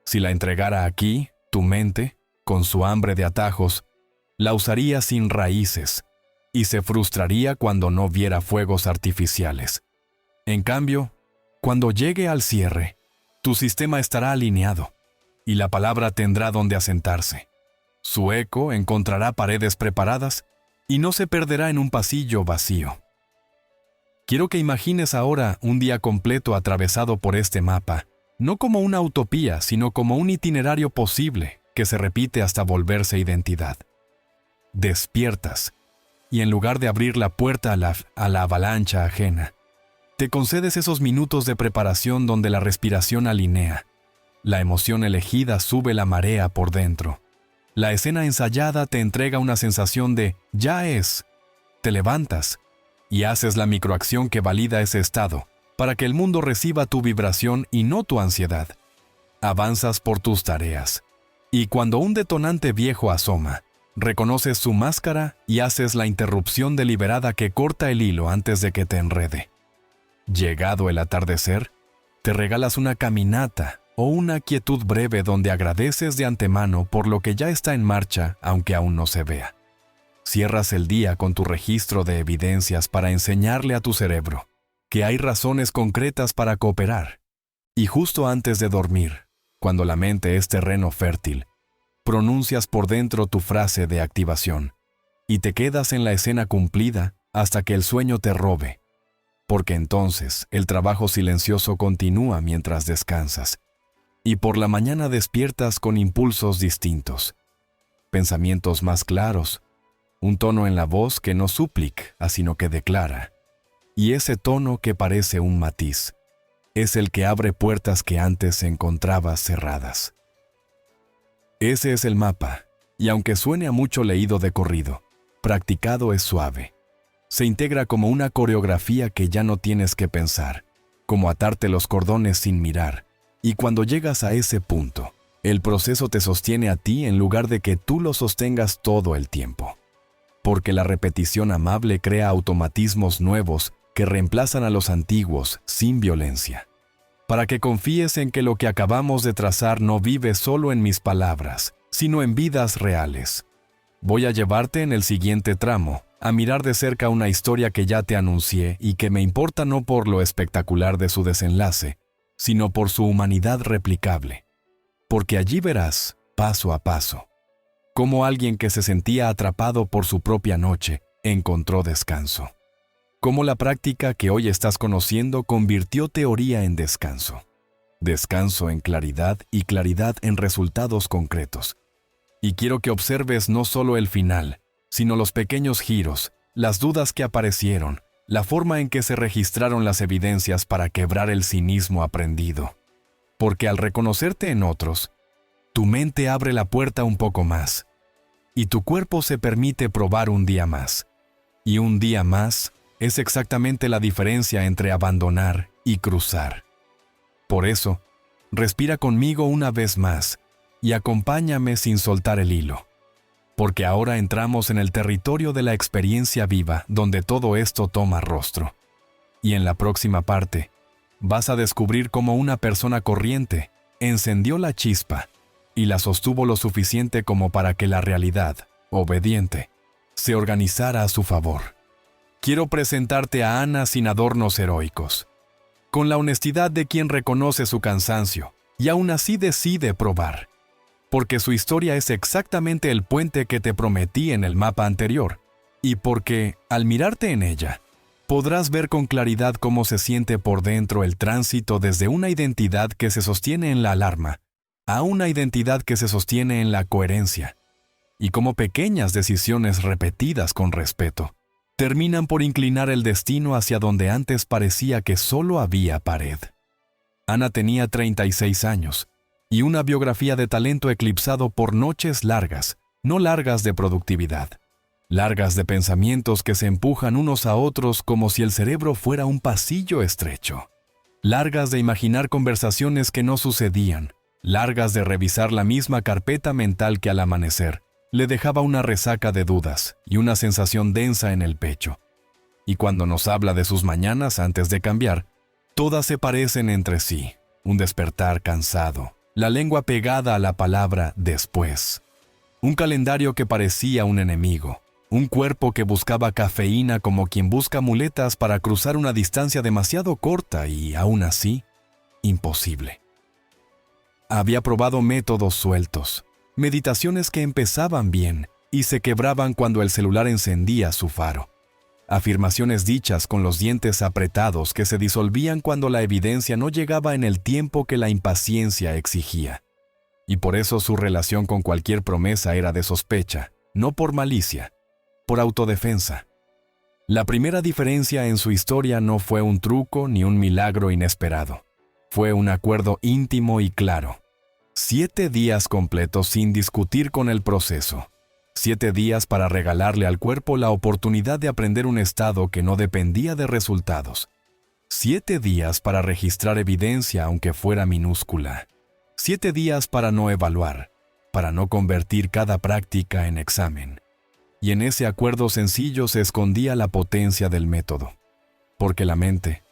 Si la entregara aquí, tu mente, con su hambre de atajos, la usaría sin raíces, y se frustraría cuando no viera fuegos artificiales. En cambio, cuando llegue al cierre, tu sistema estará alineado, y la palabra tendrá donde asentarse. Su eco encontrará paredes preparadas y no se perderá en un pasillo vacío. Quiero que imagines ahora un día completo atravesado por este mapa, no como una utopía, sino como un itinerario posible que se repite hasta volverse identidad. Despiertas, y en lugar de abrir la puerta a la avalancha ajena, te concedes esos minutos de preparación donde la respiración alinea. La emoción elegida sube la marea por dentro. La escena ensayada te entrega una sensación de «ya es». Te levantas y haces la microacción que valida ese estado para que el mundo reciba tu vibración y no tu ansiedad. Avanzas por tus tareas. Y cuando un detonante viejo asoma, reconoces su máscara y haces la interrupción deliberada que corta el hilo antes de que te enrede. Llegado el atardecer, te regalas una caminata o una quietud breve donde agradeces de antemano por lo que ya está en marcha, aunque aún no se vea. Cierras el día con tu registro de evidencias para enseñarle a tu cerebro que hay razones concretas para cooperar. Y justo antes de dormir, cuando la mente es terreno fértil, pronuncias por dentro tu frase de activación y te quedas en la escena cumplida hasta que el sueño te robe, porque entonces el trabajo silencioso continúa mientras descansas y por la mañana despiertas con impulsos distintos, pensamientos más claros, un tono en la voz que no suplica, sino que declara, y ese tono que parece un matiz es el que abre puertas que antes encontrabas cerradas. Ese es el mapa, y aunque suene a mucho leído de corrido, practicado es suave. Se integra como una coreografía que ya no tienes que pensar, como atarte los cordones sin mirar, y cuando llegas a ese punto, el proceso te sostiene a ti en lugar de que tú lo sostengas todo el tiempo. Porque la repetición amable crea automatismos nuevos que reemplazan a los antiguos sin violencia. Para que confíes en que lo que acabamos de trazar no vive solo en mis palabras, sino en vidas reales. Voy a llevarte en el siguiente tramo a mirar de cerca una historia que ya te anuncié y que me importa no por lo espectacular de su desenlace, sino por su humanidad replicable. Porque allí verás, paso a paso, cómo alguien que se sentía atrapado por su propia noche encontró descanso. Cómo la práctica que hoy estás conociendo convirtió teoría en descanso. Descanso en claridad y claridad en resultados concretos. Y quiero que observes no solo el final, sino los pequeños giros, las dudas que aparecieron, la forma en que se registraron las evidencias para quebrar el cinismo aprendido. Porque al reconocerte en otros, tu mente abre la puerta un poco más, y tu cuerpo se permite probar un día más. Y un día más es exactamente la diferencia entre abandonar y cruzar. Por eso, respira conmigo una vez más y acompáñame sin soltar el hilo. Porque ahora entramos en el territorio de la experiencia viva donde todo esto toma rostro. Y en la próxima parte, vas a descubrir cómo una persona corriente encendió la chispa y la sostuvo lo suficiente como para que la realidad, obediente, se organizara a su favor. Quiero presentarte a Ana sin adornos heroicos, con la honestidad de quien reconoce su cansancio y aún así decide probar. Porque su historia es exactamente el puente que te prometí en el mapa anterior, y porque, al mirarte en ella, podrás ver con claridad cómo se siente por dentro el tránsito desde una identidad que se sostiene en la alarma a una identidad que se sostiene en la coherencia, y cómo pequeñas decisiones repetidas con respeto terminan por inclinar el destino hacia donde antes parecía que solo había pared. Ana tenía 36 años, y una biografía de talento eclipsado por noches largas, no largas de productividad, largas de pensamientos que se empujan unos a otros como si el cerebro fuera un pasillo estrecho, largas de imaginar conversaciones que no sucedían, largas de revisar la misma carpeta mental que al amanecer le dejaba una resaca de dudas y una sensación densa en el pecho. Y cuando nos habla de sus mañanas antes de cambiar, todas se parecen entre sí, un despertar cansado, la lengua pegada a la palabra después. Un calendario que parecía un enemigo. Un cuerpo que buscaba cafeína como quien busca muletas para cruzar una distancia demasiado corta y, aún así, imposible. Había probado métodos sueltos, meditaciones que empezaban bien y se quebraban cuando el celular encendía su faro. Afirmaciones dichas con los dientes apretados que se disolvían cuando la evidencia no llegaba en el tiempo que la impaciencia exigía. Y por eso su relación con cualquier promesa era de sospecha, no por malicia, por autodefensa. La primera diferencia en su historia no fue un truco ni un milagro inesperado. Fue un acuerdo íntimo y claro. 7 días completos sin discutir con el proceso. 7 días para regalarle al cuerpo la oportunidad de aprender un estado que no dependía de resultados. 7 días para registrar evidencia aunque fuera minúscula. 7 días para no evaluar, para no convertir cada práctica en examen. Y en ese acuerdo sencillo se escondía la potencia del método. Porque la mente,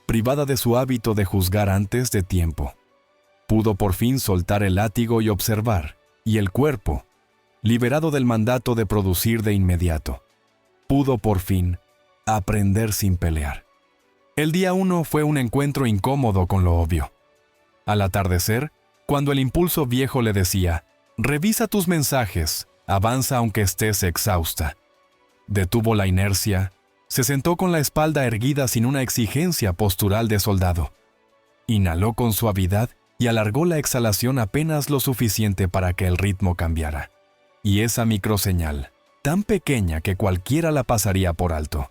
privada de su hábito de juzgar antes de tiempo, pudo por fin soltar el látigo y observar, y el cuerpo, liberado del mandato de producir de inmediato, pudo por fin aprender sin pelear. El día 1 fue un encuentro incómodo con lo obvio. Al atardecer, cuando el impulso viejo le decía, «Revisa tus mensajes, avanza aunque estés exhausta», detuvo la inercia, se sentó con la espalda erguida sin una exigencia postural de soldado. Inhaló con suavidad y alargó la exhalación apenas lo suficiente para que el ritmo cambiara. Y esa microseñal, tan pequeña que cualquiera la pasaría por alto,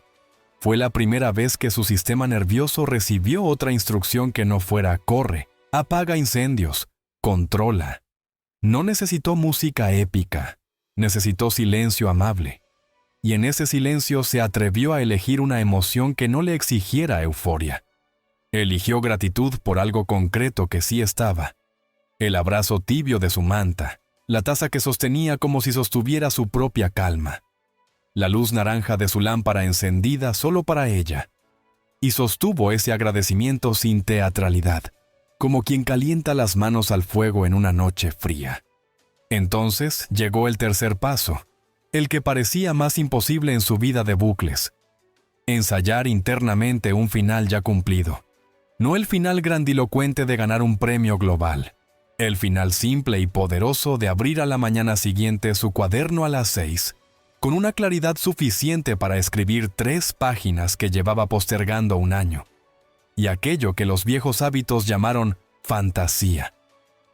fue la primera vez que su sistema nervioso recibió otra instrucción que no fuera «corre, apaga incendios, controla». No necesitó música épica, necesitó silencio amable. Y en ese silencio se atrevió a elegir una emoción que no le exigiera euforia. Eligió gratitud por algo concreto que sí estaba. El abrazo tibio de su manta, la taza que sostenía como si sostuviera su propia calma, la luz naranja de su lámpara encendida solo para ella. Y sostuvo ese agradecimiento sin teatralidad, como quien calienta las manos al fuego en una noche fría. Entonces llegó el tercer paso, el que parecía más imposible en su vida de bucles. Ensayar internamente un final ya cumplido. No el final grandilocuente de ganar un premio global. El final simple y poderoso de abrir a la mañana siguiente su cuaderno a las 6, con una claridad suficiente para escribir 3 páginas que llevaba postergando un año. Y aquello que los viejos hábitos llamaron fantasía,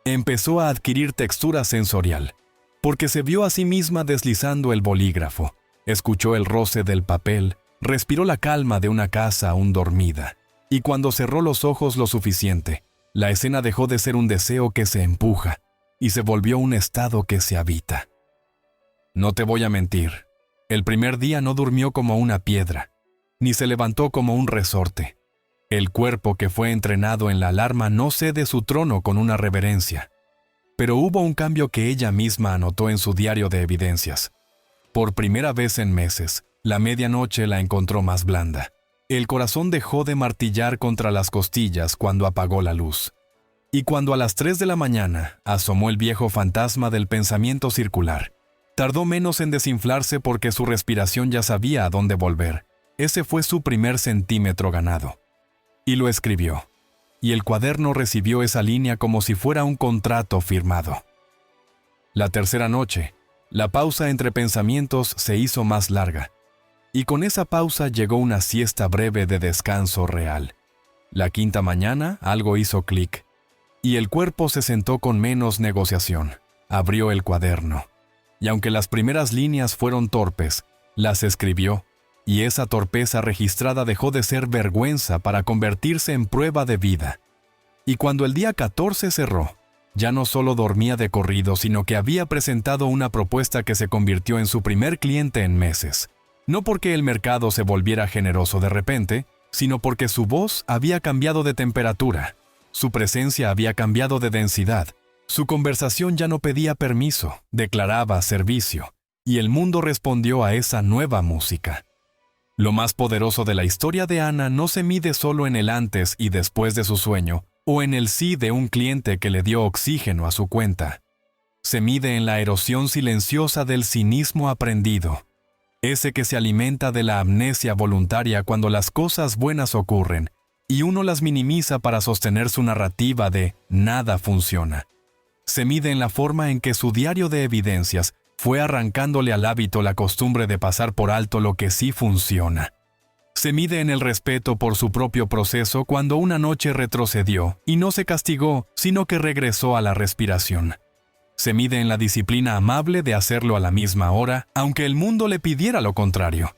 empezó a adquirir textura sensorial, porque se vio a sí misma deslizando el bolígrafo, escuchó el roce del papel, respiró la calma de una casa aún dormida, y cuando cerró los ojos lo suficiente, la escena dejó de ser un deseo que se empuja, y se volvió un estado que se habita. No te voy a mentir, el primer día no durmió como una piedra, ni se levantó como un resorte. El cuerpo que fue entrenado en la alarma no cede su trono con una reverencia. Pero hubo un cambio que ella misma anotó en su diario de evidencias. Por primera vez en meses, la medianoche la encontró más blanda. El corazón dejó de martillar contra las costillas cuando apagó la luz. Y cuando a las 3 de la mañana asomó el viejo fantasma del pensamiento circular, tardó menos en desinflarse porque su respiración ya sabía a dónde volver. Ese fue su primer centímetro ganado. Y lo escribió. Y el cuaderno recibió esa línea como si fuera un contrato firmado. La tercera noche, la pausa entre pensamientos se hizo más larga. Y con esa pausa llegó una siesta breve de descanso real. La quinta mañana algo hizo clic. Y el cuerpo se sentó con menos negociación. Abrió el cuaderno. Y aunque las primeras líneas fueron torpes, las escribió. Y esa torpeza registrada dejó de ser vergüenza para convertirse en prueba de vida. Y cuando el día 14 cerró, ya no solo dormía de corrido, sino que había presentado una propuesta que se convirtió en su primer cliente en meses. No porque el mercado se volviera generoso de repente, sino porque su voz había cambiado de temperatura, su presencia había cambiado de densidad, su conversación ya no pedía permiso, declaraba servicio, y el mundo respondió a esa nueva música. Lo más poderoso de la historia de Ana no se mide solo en el antes y después de su sueño, o en el sí de un cliente que le dio oxígeno a su cuenta. Se mide en la erosión silenciosa del cinismo aprendido, ese que se alimenta de la amnesia voluntaria cuando las cosas buenas ocurren, y uno las minimiza para sostener su narrativa de nada funciona. Se mide en la forma en que su diario de evidencias fue arrancándole al hábito la costumbre de pasar por alto lo que sí funciona. Se mide en el respeto por su propio proceso cuando una noche retrocedió y no se castigó, sino que regresó a la respiración. Se mide en la disciplina amable de hacerlo a la misma hora, aunque el mundo le pidiera lo contrario.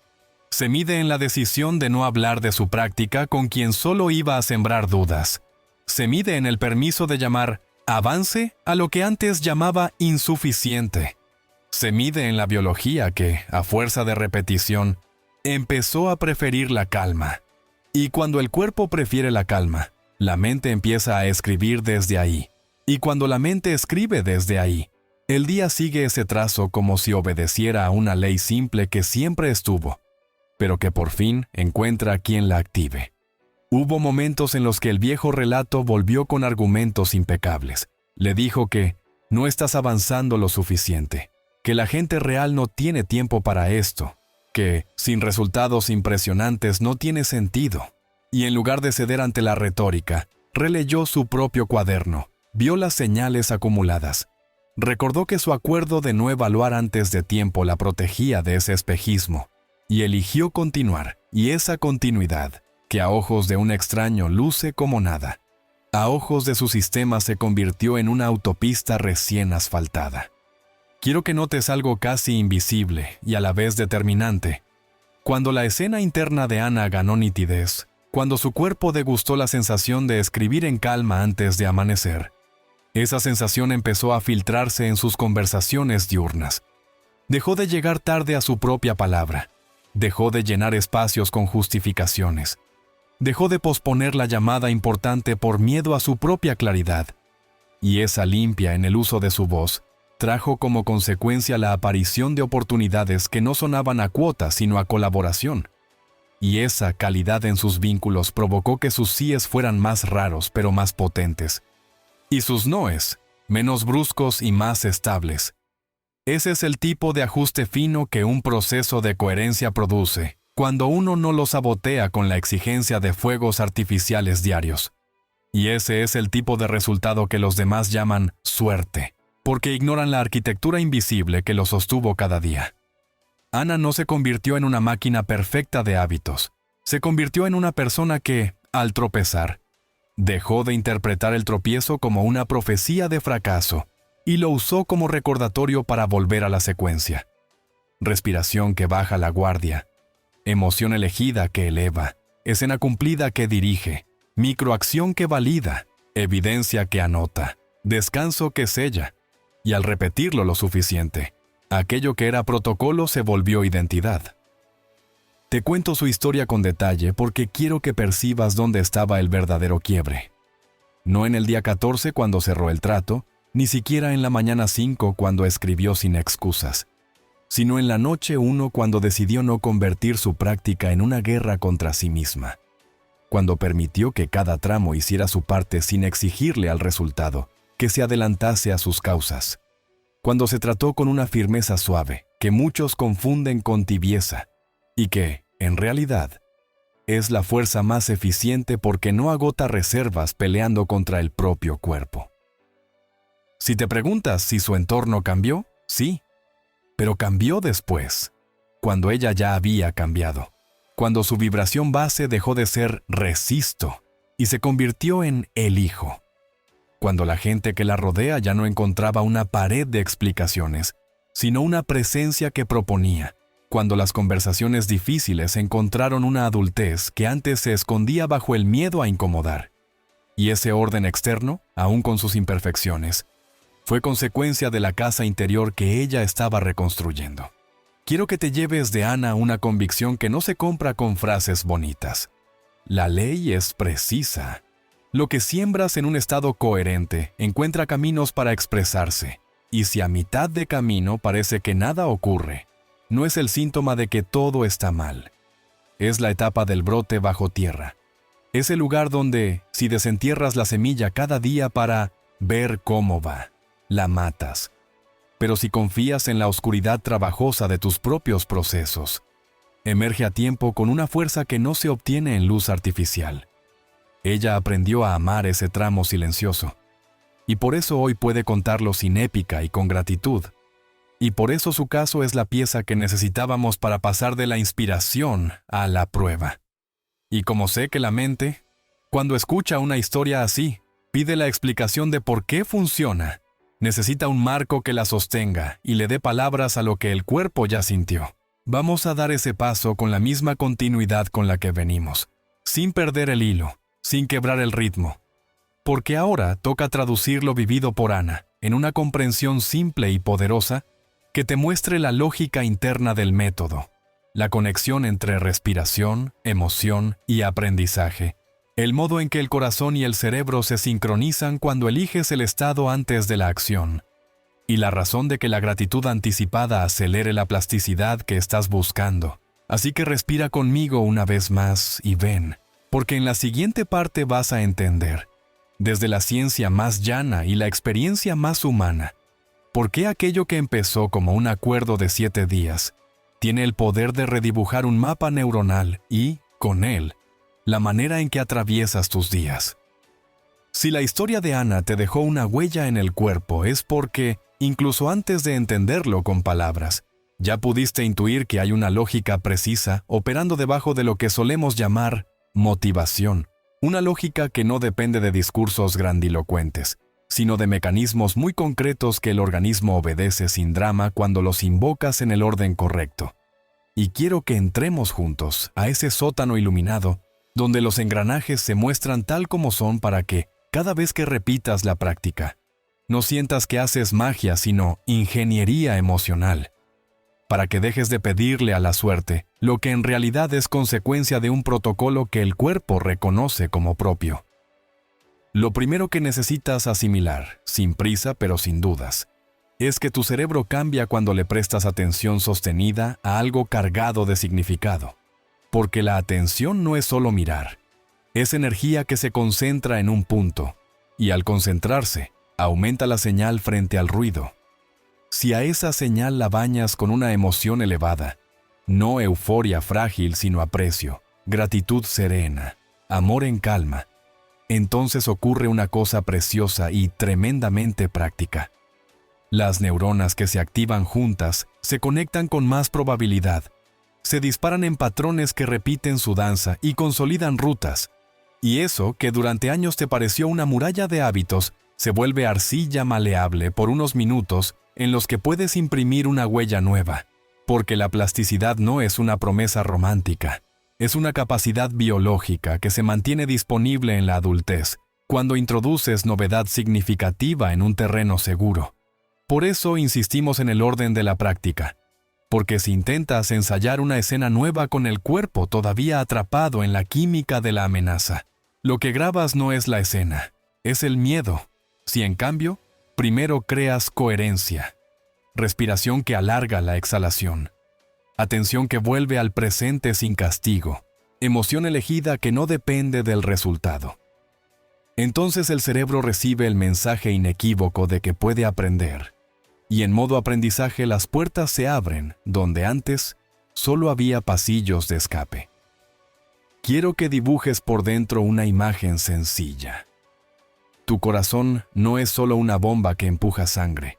Se mide en la decisión de no hablar de su práctica con quien solo iba a sembrar dudas. Se mide en el permiso de llamar avance a lo que antes llamaba insuficiente. Se mide en la biología que, a fuerza de repetición, empezó a preferir la calma. Y cuando el cuerpo prefiere la calma, la mente empieza a escribir desde ahí. Y cuando la mente escribe desde ahí, el día sigue ese trazo como si obedeciera a una ley simple que siempre estuvo, pero que por fin encuentra quien la active. Hubo momentos en los que el viejo relato volvió con argumentos impecables. Le dijo que no estás avanzando lo suficiente, que la gente real no tiene tiempo para esto, que sin resultados impresionantes no tiene sentido. Y en lugar de ceder ante la retórica, releyó su propio cuaderno, vio las señales acumuladas. Recordó que su acuerdo de no evaluar antes de tiempo la protegía de ese espejismo, y eligió continuar, y esa continuidad, que a ojos de un extraño luce como nada, a ojos de su sistema se convirtió en una autopista recién asfaltada. Quiero que notes algo casi invisible y a la vez determinante. Cuando la escena interna de Ana ganó nitidez, cuando su cuerpo degustó la sensación de escribir en calma antes de amanecer, esa sensación empezó a filtrarse en sus conversaciones diurnas. Dejó de llegar tarde a su propia palabra. Dejó de llenar espacios con justificaciones. Dejó de posponer la llamada importante por miedo a su propia claridad. Y esa limpia en el uso de su voz trajo como consecuencia la aparición de oportunidades que no sonaban a cuota sino a colaboración. Y esa calidad en sus vínculos provocó que sus síes fueran más raros pero más potentes. Y sus noes, menos bruscos y más estables. Ese es el tipo de ajuste fino que un proceso de coherencia produce, cuando uno no lo sabotea con la exigencia de fuegos artificiales diarios. Y ese es el tipo de resultado que los demás llaman suerte, porque ignoran la arquitectura invisible que lo sostuvo cada día. Ana no se convirtió en una máquina perfecta de hábitos. Se convirtió en una persona que, al tropezar, dejó de interpretar el tropiezo como una profecía de fracaso y lo usó como recordatorio para volver a la secuencia. Respiración que baja la guardia, emoción elegida que eleva, escena cumplida que dirige, microacción que valida, evidencia que anota, descanso que sella, y al repetirlo lo suficiente, aquello que era protocolo se volvió identidad. Te cuento su historia con detalle porque quiero que percibas dónde estaba el verdadero quiebre. No en el día 14 cuando cerró el trato, ni siquiera en la mañana 5 cuando escribió sin excusas, sino en la noche 1 cuando decidió no convertir su práctica en una guerra contra sí misma, cuando permitió que cada tramo hiciera su parte sin exigirle al resultado que se adelantase a sus causas, cuando se trató con una firmeza suave que muchos confunden con tibieza y que, en realidad, es la fuerza más eficiente porque no agota reservas peleando contra el propio cuerpo. Si te preguntas si su entorno cambió, sí, pero cambió después, cuando ella ya había cambiado, cuando su vibración base dejó de ser resisto y se convirtió en elijo, cuando la gente que la rodea ya no encontraba una pared de explicaciones, sino una presencia que proponía, cuando las conversaciones difíciles encontraron una adultez que antes se escondía bajo el miedo a incomodar. Y ese orden externo, aún con sus imperfecciones, fue consecuencia de la casa interior que ella estaba reconstruyendo. Quiero que te lleves de Ana una convicción que no se compra con frases bonitas. La ley es precisa. Lo que siembras en un estado coherente encuentra caminos para expresarse, y si a mitad de camino parece que nada ocurre, no es el síntoma de que todo está mal. Es la etapa del brote bajo tierra. Es el lugar donde, si desentierras la semilla cada día para ver cómo va, la matas. Pero si confías en la oscuridad trabajosa de tus propios procesos, emerge a tiempo con una fuerza que no se obtiene en luz artificial. Ella aprendió a amar ese tramo silencioso, y por eso hoy puede contarlo sin épica y con gratitud. Y por eso su caso es la pieza que necesitábamos para pasar de la inspiración a la prueba. Y como sé que la mente, cuando escucha una historia así, pide la explicación de por qué funciona, necesita un marco que la sostenga y le dé palabras a lo que el cuerpo ya sintió. Vamos a dar ese paso con la misma continuidad con la que venimos, sin perder el hilo, sin quebrar el ritmo. Porque ahora toca traducir lo vivido por Ana en una comprensión simple y poderosa que te muestre la lógica interna del método, la conexión entre respiración, emoción y aprendizaje, el modo en que el corazón y el cerebro se sincronizan cuando eliges el estado antes de la acción, y la razón de que la gratitud anticipada acelere la plasticidad que estás buscando. Así que respira conmigo una vez más y ven, porque en la siguiente parte vas a entender, desde la ciencia más llana y la experiencia más humana, por qué aquello que empezó como un acuerdo de 7 días tiene el poder de redibujar un mapa neuronal y, con él, la manera en que atraviesas tus días. Si la historia de Ana te dejó una huella en el cuerpo es porque, incluso antes de entenderlo con palabras, ya pudiste intuir que hay una lógica precisa operando debajo de lo que solemos llamar motivación, una lógica que no depende de discursos grandilocuentes, sino de mecanismos muy concretos que el organismo obedece sin drama cuando los invocas en el orden correcto. Y quiero que entremos juntos a ese sótano iluminado, donde los engranajes se muestran tal como son para que, cada vez que repitas la práctica, no sientas que haces magia, sino ingeniería emocional, para que dejes de pedirle a la suerte lo que en realidad es consecuencia de un protocolo que el cuerpo reconoce como propio. Lo primero que necesitas asimilar, sin prisa pero sin dudas, es que tu cerebro cambia cuando le prestas atención sostenida a algo cargado de significado. Porque la atención no es solo mirar, es energía que se concentra en un punto, y al concentrarse, aumenta la señal frente al ruido. Si a esa señal la bañas con una emoción elevada, no euforia frágil sino aprecio, gratitud serena, amor en calma, entonces ocurre una cosa preciosa y tremendamente práctica. Las neuronas que se activan juntas se conectan con más probabilidad, se disparan en patrones que repiten su danza y consolidan rutas, y eso que durante años te pareció una muralla de hábitos se vuelve arcilla maleable por unos minutos en los que puedes imprimir una huella nueva, porque la plasticidad no es una promesa romántica. Es una capacidad biológica que se mantiene disponible en la adultez, cuando introduces novedad significativa en un terreno seguro. Por eso insistimos en el orden de la práctica, Porque si intentas ensayar una escena nueva con el cuerpo todavía atrapado en la química de la amenaza, lo que grabas no es la escena, es el miedo. Si en cambio, primero creas coherencia, respiración que alarga la exhalación, atención que vuelve al presente sin castigo, emoción elegida que no depende del resultado. Entonces el cerebro recibe el mensaje inequívoco de que puede aprender. Y en modo aprendizaje las puertas se abren donde antes solo había pasillos de escape. Quiero que dibujes por dentro una imagen sencilla. Tu corazón no es solo una bomba que empuja sangre.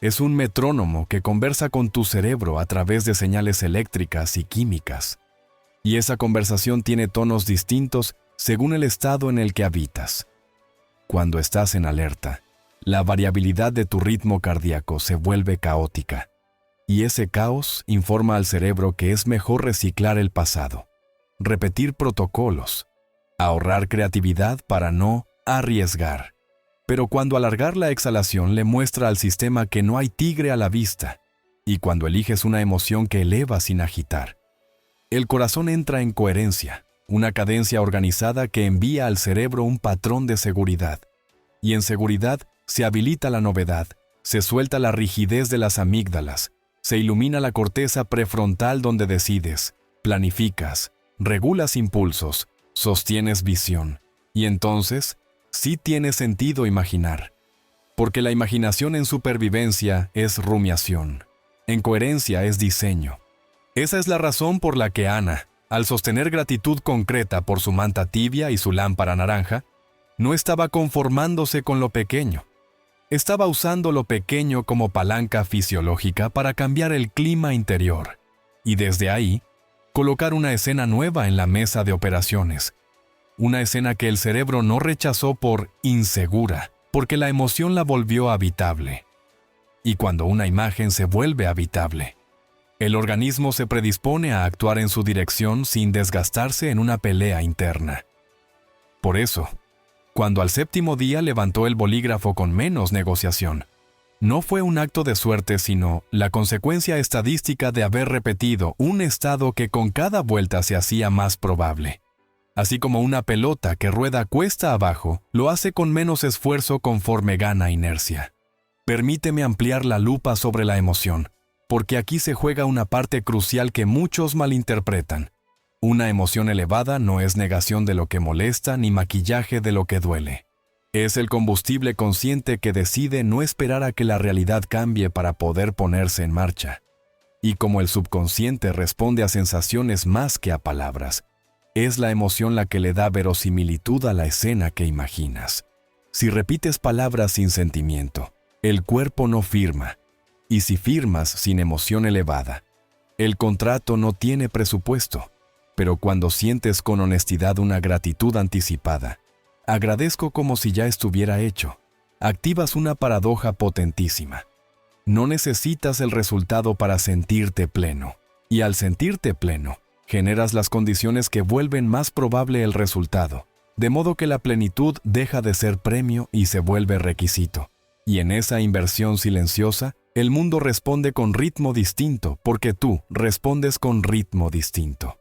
Es un metrónomo que conversa con tu cerebro a través de señales eléctricas y químicas. Y esa conversación tiene tonos distintos según el estado en el que habitas. Cuando estás en alerta, la variabilidad de tu ritmo cardíaco se vuelve caótica, y ese caos informa al cerebro que es mejor reciclar el pasado, repetir protocolos, ahorrar creatividad para no arriesgar. Pero cuando alargar la exhalación le muestra al sistema que no hay tigre a la vista, y cuando eliges una emoción que eleva sin agitar, el corazón entra en coherencia, una cadencia organizada que envía al cerebro un patrón de seguridad, y en seguridad se habilita la novedad, se suelta la rigidez de las amígdalas, se ilumina la corteza prefrontal donde decides, planificas, regulas impulsos, sostienes visión. Y entonces, sí tiene sentido imaginar. Porque la imaginación en supervivencia es rumiación. En coherencia es diseño. Esa es la razón por la que Ana, al sostener gratitud concreta por su manta tibia y su lámpara naranja, no estaba conformándose con lo pequeño. Estaba usando lo pequeño como palanca fisiológica para cambiar el clima interior, y desde ahí, colocar una escena nueva en la mesa de operaciones. Una escena que el cerebro no rechazó por insegura, porque la emoción la volvió habitable. Y cuando una imagen se vuelve habitable, el organismo se predispone a actuar en su dirección sin desgastarse en una pelea interna. Por eso, cuando al séptimo día levantó el bolígrafo con menos negociación, no fue un acto de suerte sino la consecuencia estadística de haber repetido un estado que con cada vuelta se hacía más probable. Así como una pelota que rueda cuesta abajo, lo hace con menos esfuerzo conforme gana inercia. Permíteme ampliar la lupa sobre la emoción, porque aquí se juega una parte crucial que muchos malinterpretan. Una emoción elevada no es negación de lo que molesta ni maquillaje de lo que duele. Es el combustible consciente que decide no esperar a que la realidad cambie para poder ponerse en marcha. Y como el subconsciente responde a sensaciones más que a palabras, es la emoción la que le da verosimilitud a la escena que imaginas. Si repites palabras sin sentimiento, el cuerpo no firma. Y si firmas sin emoción elevada, el contrato no tiene presupuesto. Pero cuando sientes con honestidad una gratitud anticipada, agradezco como si ya estuviera hecho, activas una paradoja potentísima. No necesitas el resultado para sentirte pleno, y al sentirte pleno, generas las condiciones que vuelven más probable el resultado, de modo que la plenitud deja de ser premio y se vuelve requisito. Y en esa inversión silenciosa, el mundo responde con ritmo distinto porque tú respondes con ritmo distinto.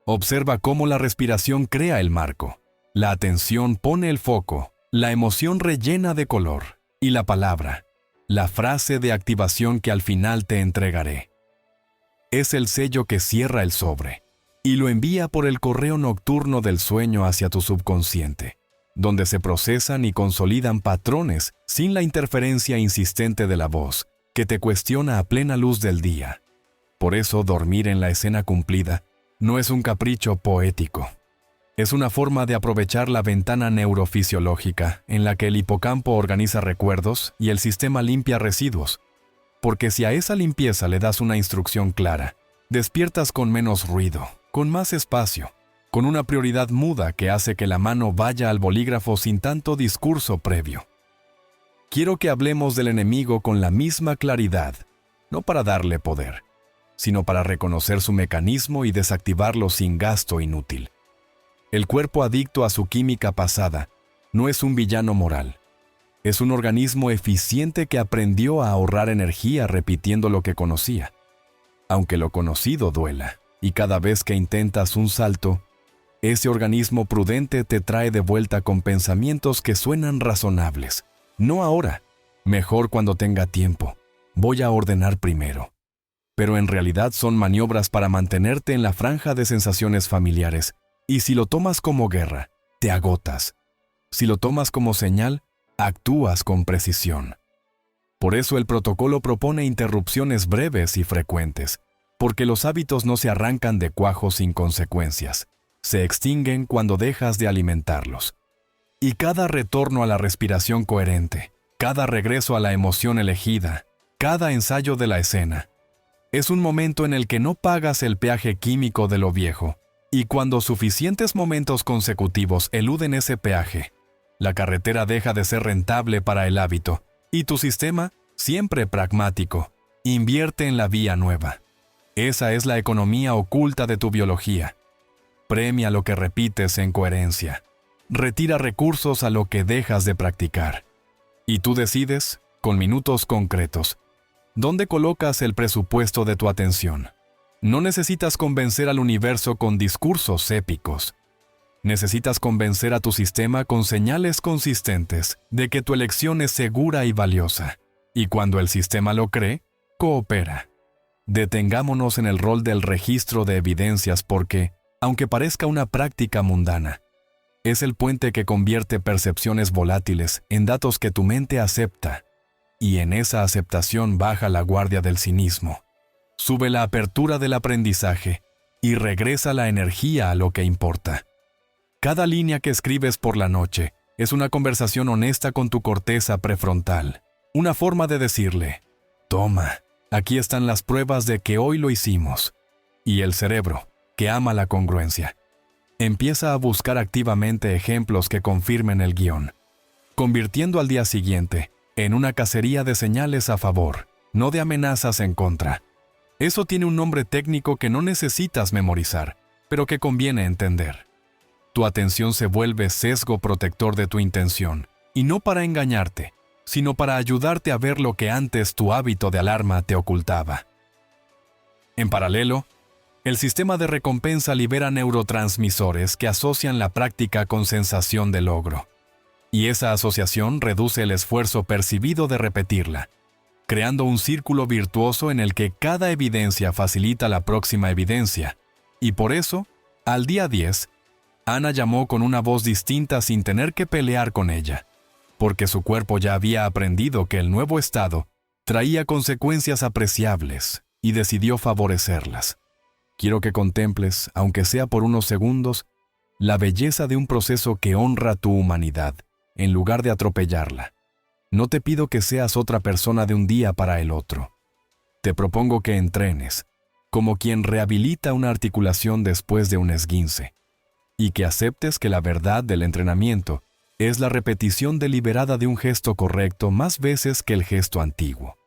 Observa cómo la respiración crea el marco, la atención pone el foco, la emoción rellena de color, y la palabra, la frase de activación que al final te entregaré. Es el sello que cierra el sobre, y lo envía por el correo nocturno del sueño hacia tu subconsciente, donde se procesan y consolidan patrones sin la interferencia insistente de la voz, que te cuestiona a plena luz del día. Por eso dormir en la escena cumplida no es un capricho poético. Es una forma de aprovechar la ventana neurofisiológica en la que el hipocampo organiza recuerdos y el sistema limpia residuos. Porque si a esa limpieza le das una instrucción clara, despiertas con menos ruido, con más espacio, con una prioridad muda que hace que la mano vaya al bolígrafo sin tanto discurso previo. Quiero que hablemos del enemigo con la misma claridad, no para darle poder, sino para reconocer su mecanismo y desactivarlo sin gasto inútil. El cuerpo adicto a su química pasada no es un villano moral. Es un organismo eficiente que aprendió a ahorrar energía repitiendo lo que conocía. aunque lo conocido duela, y cada vez que intentas un salto, ese organismo prudente te trae de vuelta con pensamientos que suenan razonables. No ahora, mejor cuando tenga tiempo. Voy a ordenar primero. Pero en realidad son maniobras para mantenerte en la franja de sensaciones familiares, y si lo tomas como guerra, te agotas. Si lo tomas como señal, actúas con precisión. Por eso el protocolo propone interrupciones breves y frecuentes, porque los hábitos no se arrancan de cuajo sin consecuencias. Se extinguen cuando dejas de alimentarlos. Y cada retorno a la respiración coherente, cada regreso a la emoción elegida, cada ensayo de la escena, es un momento en el que no pagas el peaje químico de lo viejo, y cuando suficientes momentos consecutivos eluden ese peaje, la carretera deja de ser rentable para el hábito, y tu sistema, siempre pragmático, invierte en la vía nueva. Esa es la economía oculta de tu biología. Premia lo que repites en coherencia. Retira recursos a lo que dejas de practicar. Y tú decides, con minutos concretos, ¿dónde colocas el presupuesto de tu atención? No necesitas convencer al universo con discursos épicos. Necesitas convencer a tu sistema con señales consistentes de que tu elección es segura y valiosa. Y cuando el sistema lo cree, coopera. Detengámonos en el rol del registro de evidencias porque, aunque parezca una práctica mundana, es el puente que convierte percepciones volátiles en datos que tu mente acepta, y en esa aceptación baja la guardia del cinismo, sube la apertura del aprendizaje y regresa la energía a lo que importa. Cada línea que escribes por la noche es una conversación honesta con tu corteza prefrontal, una forma de decirle, toma, aquí están las pruebas de que hoy lo hicimos, y el cerebro, que ama la congruencia, empieza a buscar activamente ejemplos que confirmen el guión, convirtiendo al día siguiente en una cacería de señales a favor, no de amenazas en contra. Eso tiene un nombre técnico que no necesitas memorizar, pero que conviene entender. Tu atención se vuelve sesgo protector de tu intención, y no para engañarte, sino para ayudarte a ver lo que antes tu hábito de alarma te ocultaba. En paralelo, el sistema de recompensa libera neurotransmisores que asocian la práctica con sensación de logro. Y esa asociación reduce el esfuerzo percibido de repetirla, creando un círculo virtuoso en el que cada evidencia facilita la próxima evidencia. Y por eso, al día 10, Ana llamó con una voz distinta sin tener que pelear con ella, porque su cuerpo ya había aprendido que el nuevo estado traía consecuencias apreciables y decidió favorecerlas. Quiero que contemples, aunque sea por unos segundos, la belleza de un proceso que honra tu humanidad, en lugar de atropellarla. No te pido que seas otra persona de un día para el otro. Te propongo que entrenes, como quien rehabilita una articulación después de un esguince, y que aceptes que la verdad del entrenamiento es la repetición deliberada de un gesto correcto más veces que el gesto antiguo,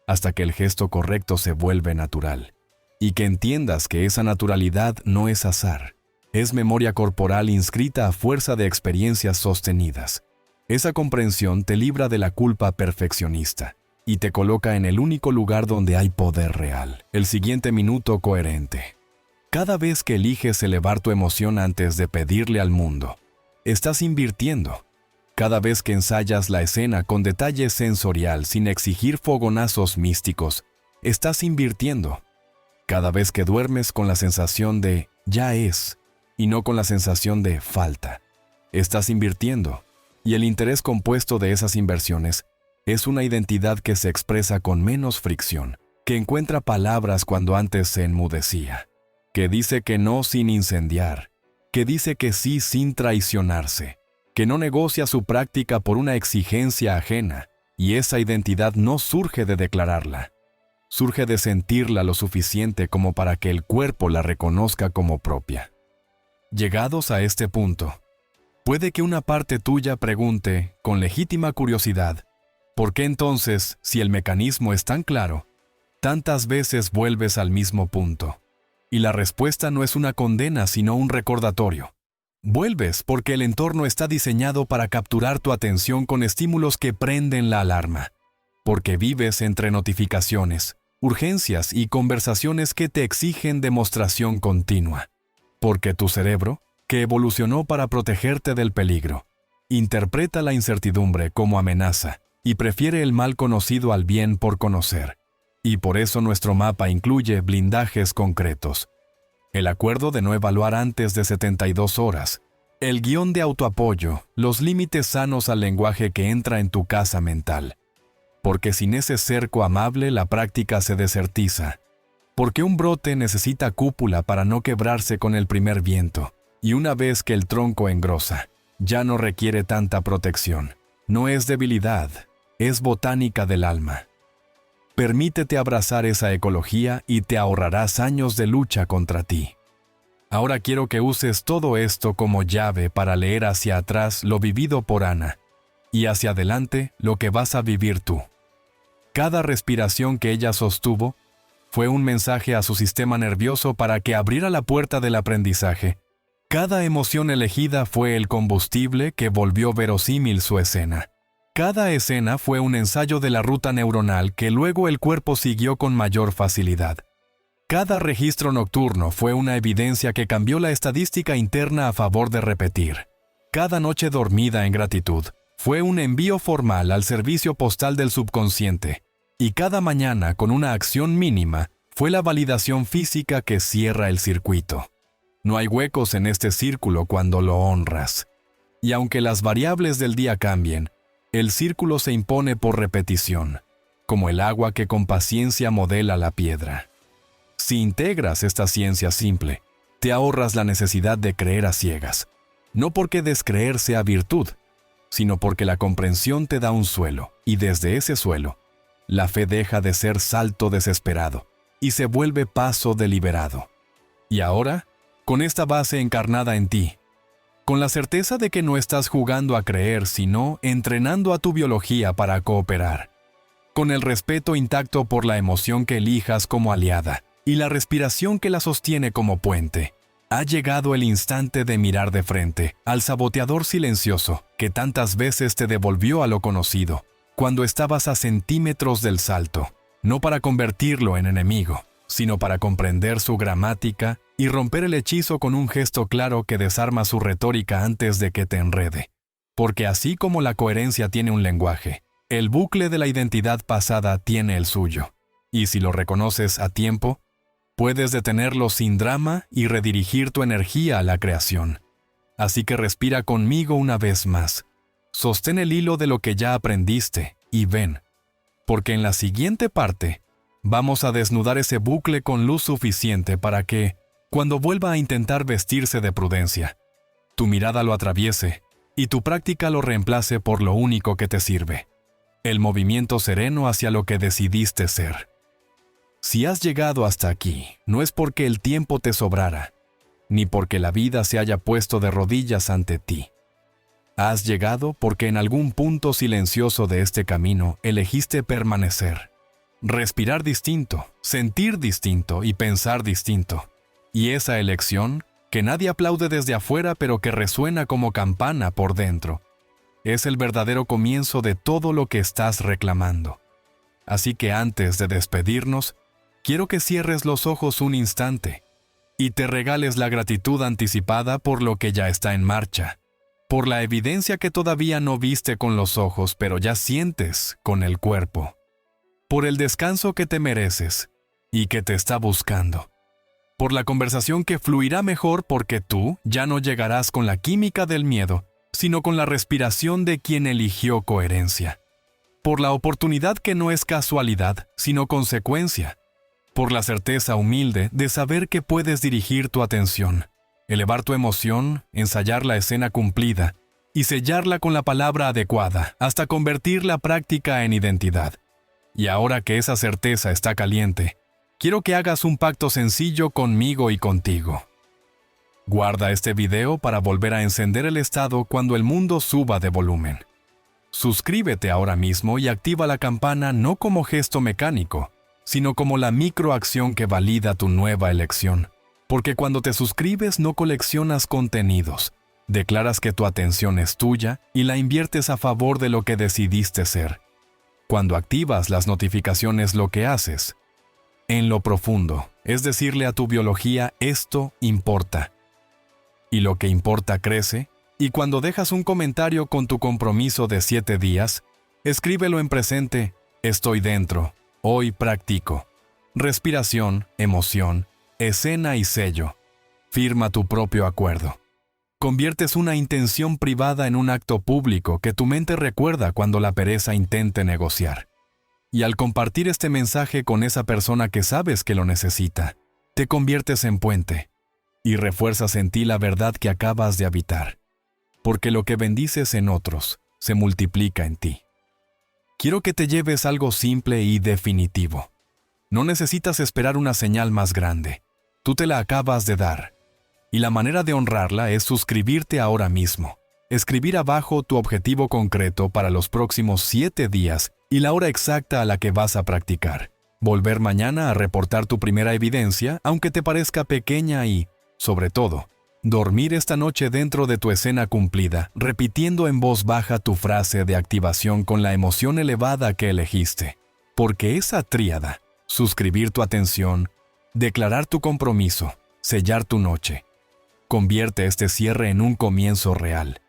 hasta que el gesto correcto se vuelve natural. Y que entiendas que esa naturalidad no es azar, es memoria corporal inscrita a fuerza de experiencias sostenidas. Esa comprensión te libra de la culpa perfeccionista y te coloca en el único lugar donde hay poder real, el siguiente minuto coherente. Cada vez que eliges elevar tu emoción antes de pedirle al mundo, estás invirtiendo. Cada vez que ensayas la escena con detalle sensorial sin exigir fogonazos místicos, estás invirtiendo. Cada vez que duermes con la sensación de ya es, y no con la sensación de falta, estás invirtiendo. Y el interés compuesto de esas inversiones es una identidad que se expresa con menos fricción, que encuentra palabras cuando antes se enmudecía, que dice que no sin incendiar, que dice que sí sin traicionarse, que no negocia su práctica por una exigencia ajena, y esa identidad no surge de declararla. Surge de sentirla lo suficiente como para que el cuerpo la reconozca como propia. Llegados a este punto, puede que una parte tuya pregunte, con legítima curiosidad, ¿por qué entonces, si el mecanismo es tan claro, tantas veces vuelves al mismo punto? Y la respuesta no es una condena, sino un recordatorio. Vuelves porque el entorno está diseñado para capturar tu atención con estímulos que prenden la alarma, porque vives entre notificaciones, urgencias y conversaciones que te exigen demostración continua. Porque tu cerebro, que evolucionó para protegerte del peligro, interpreta la incertidumbre como amenaza y prefiere el mal conocido al bien por conocer. Y por eso nuestro mapa incluye blindajes concretos. El acuerdo de no evaluar antes de 72 horas, el guión de autoapoyo, los límites sanos al lenguaje que entra en tu casa mental. Porque sin ese cerco amable la práctica se desertiza. Porque un brote necesita cúpula para no quebrarse con el primer viento. Y una vez que el tronco engrosa, ya no requiere tanta protección. No es debilidad, es botánica del alma. Permítete abrazar esa ecología y te ahorrarás años de lucha contra ti. Ahora quiero que uses todo esto como llave para leer hacia atrás lo vivido por Ana y hacia adelante lo que vas a vivir tú. Cada respiración que ella sostuvo fue un mensaje a su sistema nervioso para que abriera la puerta del aprendizaje. Cada emoción elegida fue el combustible que volvió verosímil su escena. Cada escena fue un ensayo de la ruta neuronal que luego el cuerpo siguió con mayor facilidad. Cada registro nocturno fue una evidencia que cambió la estadística interna a favor de repetir. Cada noche dormida en gratitud fue un envío formal al servicio postal del subconsciente. Y cada mañana, con una acción mínima, fue la validación física que cierra el circuito. No hay huecos en este círculo cuando lo honras. Y aunque las variables del día cambien, el círculo se impone por repetición, como el agua que con paciencia modela la piedra. Si integras esta ciencia simple, te ahorras la necesidad de creer a ciegas, no porque descreer sea virtud, sino porque la comprensión te da un suelo, y desde ese suelo, la fe deja de ser salto desesperado y se vuelve paso deliberado. Y ahora, con esta base encarnada en ti, con la certeza de que no estás jugando a creer, sino entrenando a tu biología para cooperar, con el respeto intacto por la emoción que elijas como aliada y la respiración que la sostiene como puente, ha llegado el instante de mirar de frente al saboteador silencioso que tantas veces te devolvió a lo conocido, cuando estabas a centímetros del salto, no para convertirlo en enemigo, sino para comprender su gramática y romper el hechizo con un gesto claro que desarma su retórica antes de que te enrede. Porque así como la coherencia tiene un lenguaje, el bucle de la identidad pasada tiene el suyo. Y si lo reconoces a tiempo, puedes detenerlo sin drama y redirigir tu energía a la creación. Así que respira conmigo una vez más. Sostén el hilo de lo que ya aprendiste y ven, porque en la siguiente parte vamos a desnudar ese bucle con luz suficiente para que, cuando vuelva a intentar vestirse de prudencia, tu mirada lo atraviese y tu práctica lo reemplace por lo único que te sirve, el movimiento sereno hacia lo que decidiste ser. Si has llegado hasta aquí, no es porque el tiempo te sobrara, ni porque la vida se haya puesto de rodillas ante ti. Has llegado porque en algún punto silencioso de este camino elegiste permanecer, respirar distinto, sentir distinto y pensar distinto. Y esa elección, que nadie aplaude desde afuera pero que resuena como campana por dentro, es el verdadero comienzo de todo lo que estás reclamando. Así que antes de despedirnos, quiero que cierres los ojos un instante y te regales la gratitud anticipada por lo que ya está en marcha, por la evidencia que todavía no viste con los ojos pero ya sientes con el cuerpo, por el descanso que te mereces y que te está buscando, por la conversación que fluirá mejor porque tú ya no llegarás con la química del miedo, sino con la respiración de quien eligió coherencia, por la oportunidad que no es casualidad, sino consecuencia, por la certeza humilde de saber que puedes dirigir tu atención, elevar tu emoción, ensayar la escena cumplida y sellarla con la palabra adecuada hasta convertir la práctica en identidad. Y ahora que esa certeza está caliente, quiero que hagas un pacto sencillo conmigo y contigo. Guarda este video para volver a encender el estado cuando el mundo suba de volumen. Suscríbete ahora mismo y activa la campana no como gesto mecánico, sino como la microacción que valida tu nueva elección. Porque cuando te suscribes no coleccionas contenidos, declaras que tu atención es tuya y la inviertes a favor de lo que decidiste ser. Cuando activas las notificaciones lo que haces en lo profundo, es decirle a tu biología, esto importa. Y lo que importa crece, y cuando dejas un comentario con tu compromiso de 7 días, escríbelo en presente, estoy dentro, hoy practico. Respiración, emoción, escena y sello. Firma tu propio acuerdo. Conviertes una intención privada en un acto público que tu mente recuerda cuando la pereza intente negociar. Y al compartir este mensaje con esa persona que sabes que lo necesita, te conviertes en puente y refuerzas en ti la verdad que acabas de habitar. Porque lo que bendices en otros se multiplica en ti. Quiero que te lleves algo simple y definitivo. No necesitas esperar una señal más grande. Tú te la acabas de dar. Y la manera de honrarla es suscribirte ahora mismo. Escribir abajo tu objetivo concreto para los próximos 7 días y la hora exacta a la que vas a practicar. Volver mañana a reportar tu primera evidencia, aunque te parezca pequeña y, sobre todo, dormir esta noche dentro de tu escena cumplida, repitiendo en voz baja tu frase de activación con la emoción elevada que elegiste. Porque esa tríada, suscribir tu atención, declarar tu compromiso, sellar tu noche, convierte este cierre en un comienzo real.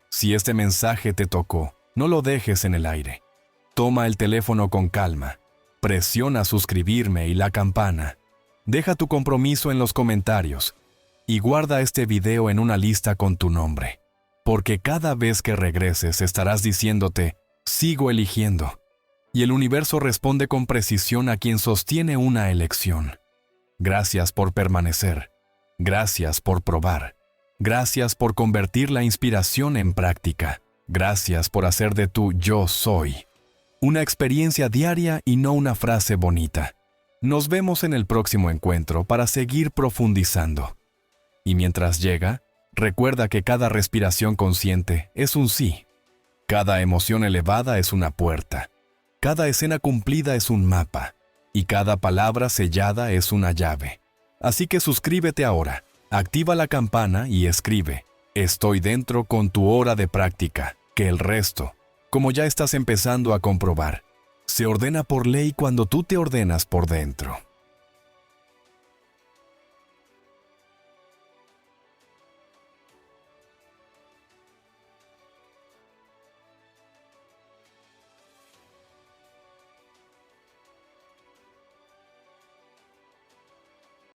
Si este mensaje te tocó, no lo dejes en el aire. Toma el teléfono con calma, presiona suscribirme y la campana. Deja tu compromiso en los comentarios y guarda este video en una lista con tu nombre. Porque cada vez que regreses estarás diciéndote, sigo eligiendo. Y el universo responde con precisión a quien sostiene una elección. Gracias por permanecer. Gracias por probar. Gracias por convertir la inspiración en práctica. Gracias por hacer de tu yo soy una experiencia diaria y no una frase bonita. Nos vemos en el próximo encuentro para seguir profundizando. Y mientras llega, recuerda que cada respiración consciente es un sí. Cada emoción elevada es una puerta. Cada escena cumplida es un mapa. Y cada palabra sellada es una llave. Así que suscríbete ahora, activa la campana y escribe, estoy dentro con tu hora de práctica, que el resto, como ya estás empezando a comprobar, se ordena por ley cuando tú te ordenas por dentro.